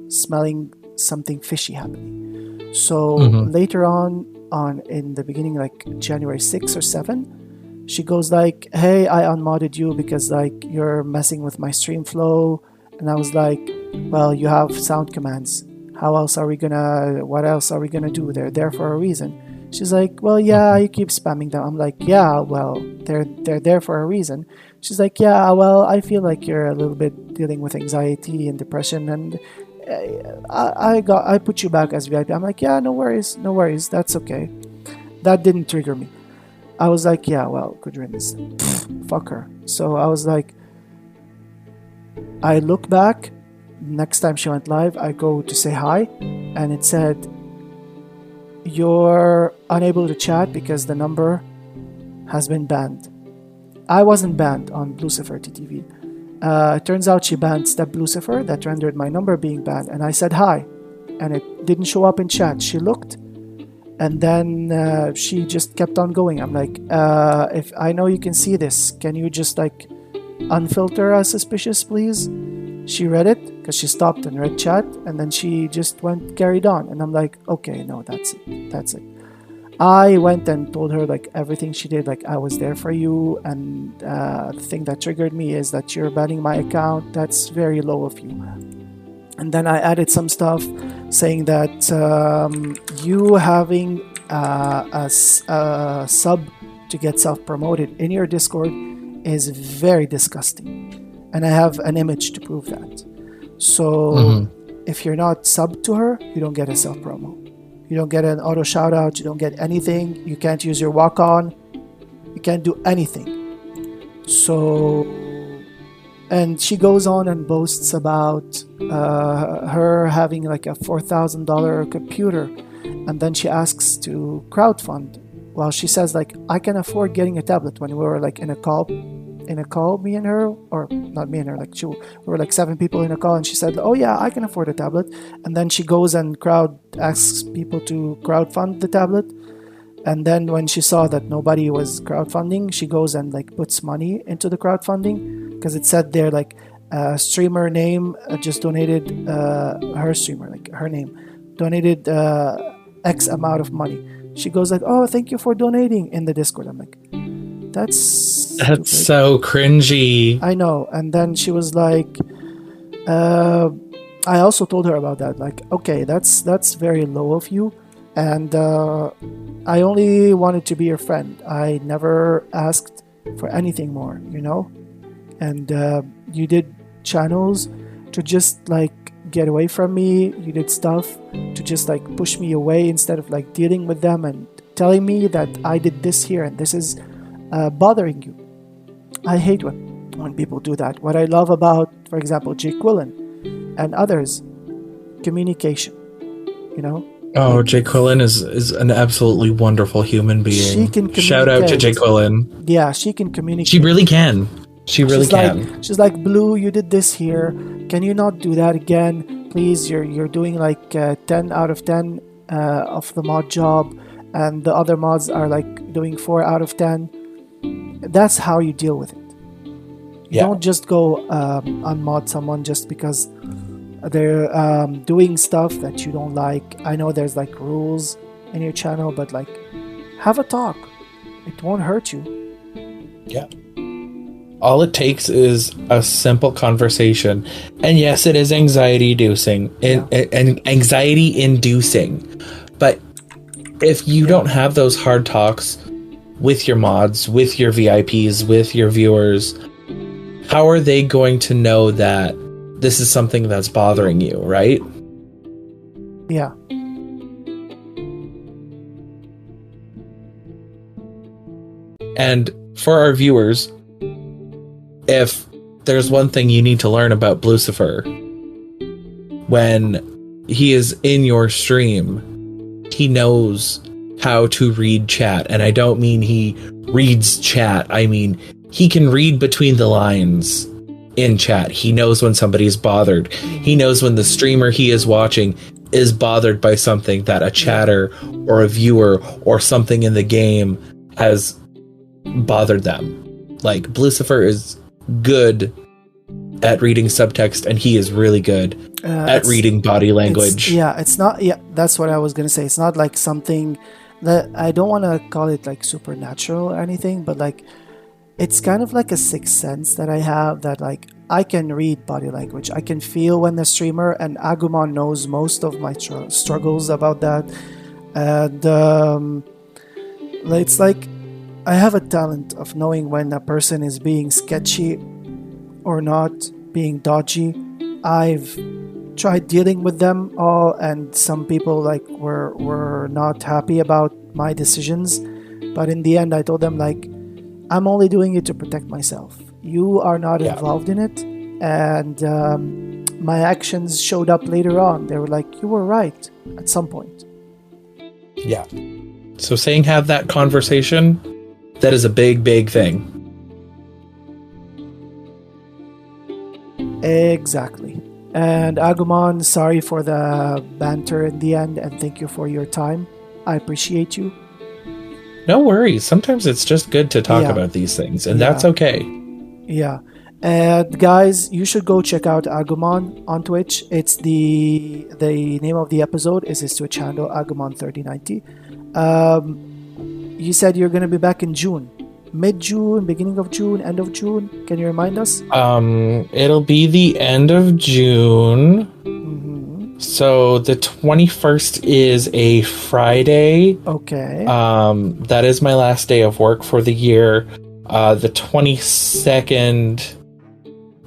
smelling something fishy happening. So later on in the beginning, like January 6 or 7, she goes like, hey, I unmodded you because like you're messing with my stream flow. And I was like, well, you have sound commands. What else are we gonna do? They're there for a reason. She's like, well, yeah, you keep spamming them. I'm like, yeah, well, they're there for a reason. She's like, yeah, well, I feel like you're a little bit dealing with anxiety and depression, and I put you back as VIP. I'm like, yeah, no worries, that's okay. That didn't trigger me. I was like, yeah, well, good riddance. Fuck her. So I was like, I look back. Next time she went live, I go to say hi, and it said, you're unable to chat because the number has been banned. I wasn't banned on Lucifer TTV. It turns out she banned Step Lucifer, that rendered my number being banned, and I said hi, and it didn't show up in chat. She looked, and then she just kept on going. I'm like, if I know you can see this, can you just like unfilter as suspicious, please? She read it because she stopped and read chat, and then she just carried on. And I'm like, okay, no, that's it. I went and told her like everything she did, like I was there for you, and the thing that triggered me is that you're banning my account. That's very low of you. And then I added some stuff saying that you having a sub to get self-promoted in your Discord is very disgusting. And I have an image to prove that. So if you're not subbed to her, you don't get a self-promo. You don't get an auto shout-out. You don't get anything. You can't use your walk-on. You can't do anything. So, and she goes on and boasts about her having like a $4,000 computer. And then she asks to crowdfund. Well, she says like, I can afford getting a tablet. When we were like in a call, me and her, or not me and her, like we were like 7 people in a call, and she said, oh yeah, I can afford a tablet. And then she goes and asks people to crowdfund the tablet. And then when she saw that nobody was crowdfunding, she goes and like puts money into the crowdfunding, because it said there like streamer name just donated, her streamer, like her name donated X amount of money. She goes like, oh, thank you for donating in the Discord. I'm like, that's so cringy. I know. And then she was like, I also told her about that. Like, okay, that's very low of you. And I only wanted to be your friend. I never asked for anything more, you know? And you did channels to just like get away from me. You did stuff to just like push me away instead of like dealing with them and telling me that I did this here and this is bothering you. I hate when people do that. What I love about, for example, Jake Quillen and others, communication, you know? Oh, Jake Quillen is an absolutely wonderful human being. She can communicate. Shout out to Jake Quillen. Yeah, she can communicate. She really can. She really can. She's like, Blue, you did this here. Can you not do that again? Please, you're doing like 10 out of 10 of the mod job, and the other mods are like doing 4 out of 10. That's how you deal with it. Yeah. Don't just go unmod someone just because they're doing stuff that you don't like. I know there's like rules in your channel, but like, have a talk. It won't hurt you. Yeah. All it takes is a simple conversation. And yes, it is anxiety-inducing. And anxiety-inducing. But if you don't have those hard talks with your mods, with your VIPs, with your viewers, how are they going to know that this is something that's bothering you, right? Yeah. And for our viewers, if there's one thing you need to learn about Lucifer, when he is in your stream, he knows how to read chat. And I don't mean he reads chat. I mean, he can read between the lines in chat. He knows when somebody's bothered. He knows when the streamer he is watching is bothered by something that a chatter or a viewer or something in the game has bothered them. Like, Blucifer is good at reading subtext, and he is really good at reading body language. It's not. Yeah, that's what I was gonna say. It's not like something that I don't want to call it like supernatural or anything, but like it's kind of like a sixth sense that I have, that like I can read body language. I can feel when the streamer, and Agumon knows most of my struggles about that, and it's like I have a talent of knowing when a person is being sketchy or not, being dodgy. I've tried dealing with them all, and some people like were not happy about my decisions, but in the end I told them like, I'm only doing it to protect myself. You are not involved in it, and my actions showed up later on. They were like, you were right at some point. Yeah. So saying have that conversation, that is a big thing. Exactly. And Agumon, sorry for the banter in the end, and thank you for your time. I appreciate you. No worries. Sometimes it's just good to talk about these things, and that's okay. Yeah. And guys, you should go check out Agumon on Twitch. It's the name of the episode is his Twitch handle, Agumon3090. You said you're going to be back in June. Mid-June, beginning of June, end of June? Can you remind us? It'll be the end of June. Mm-hmm. So the 21st is a Friday. Okay. That is my last day of work for the year. The 22nd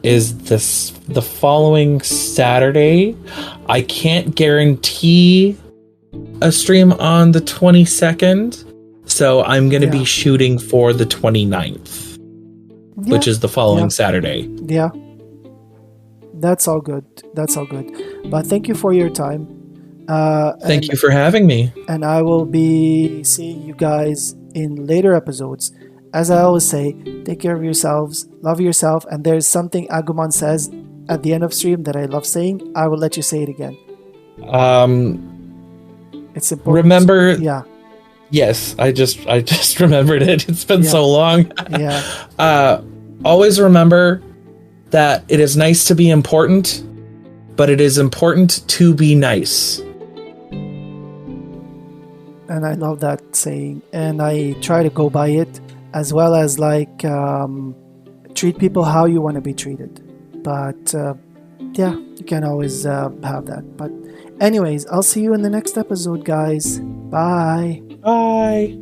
is the following Saturday. I can't guarantee a stream on the 22nd. So I'm going to be shooting for the 29th, which is the following Saturday. Yeah. That's all good. That's all good. But thank you for your time. Thank you for having me. And I will be seeing you guys in later episodes. As I always say, take care of yourselves, love yourself, and there's something Agumon says at the end of stream that I love saying. I will let you say it again. It's important. Remember... Yeah. Yes, I just remembered it. It's been so long. Yeah. Always remember that it is nice to be important, but it is important to be nice. And I love that saying, and I try to go by it, as well as like treat people how you want to be treated. But you can always have that. But anyways, I'll see you in the next episode, guys. Bye. Bye.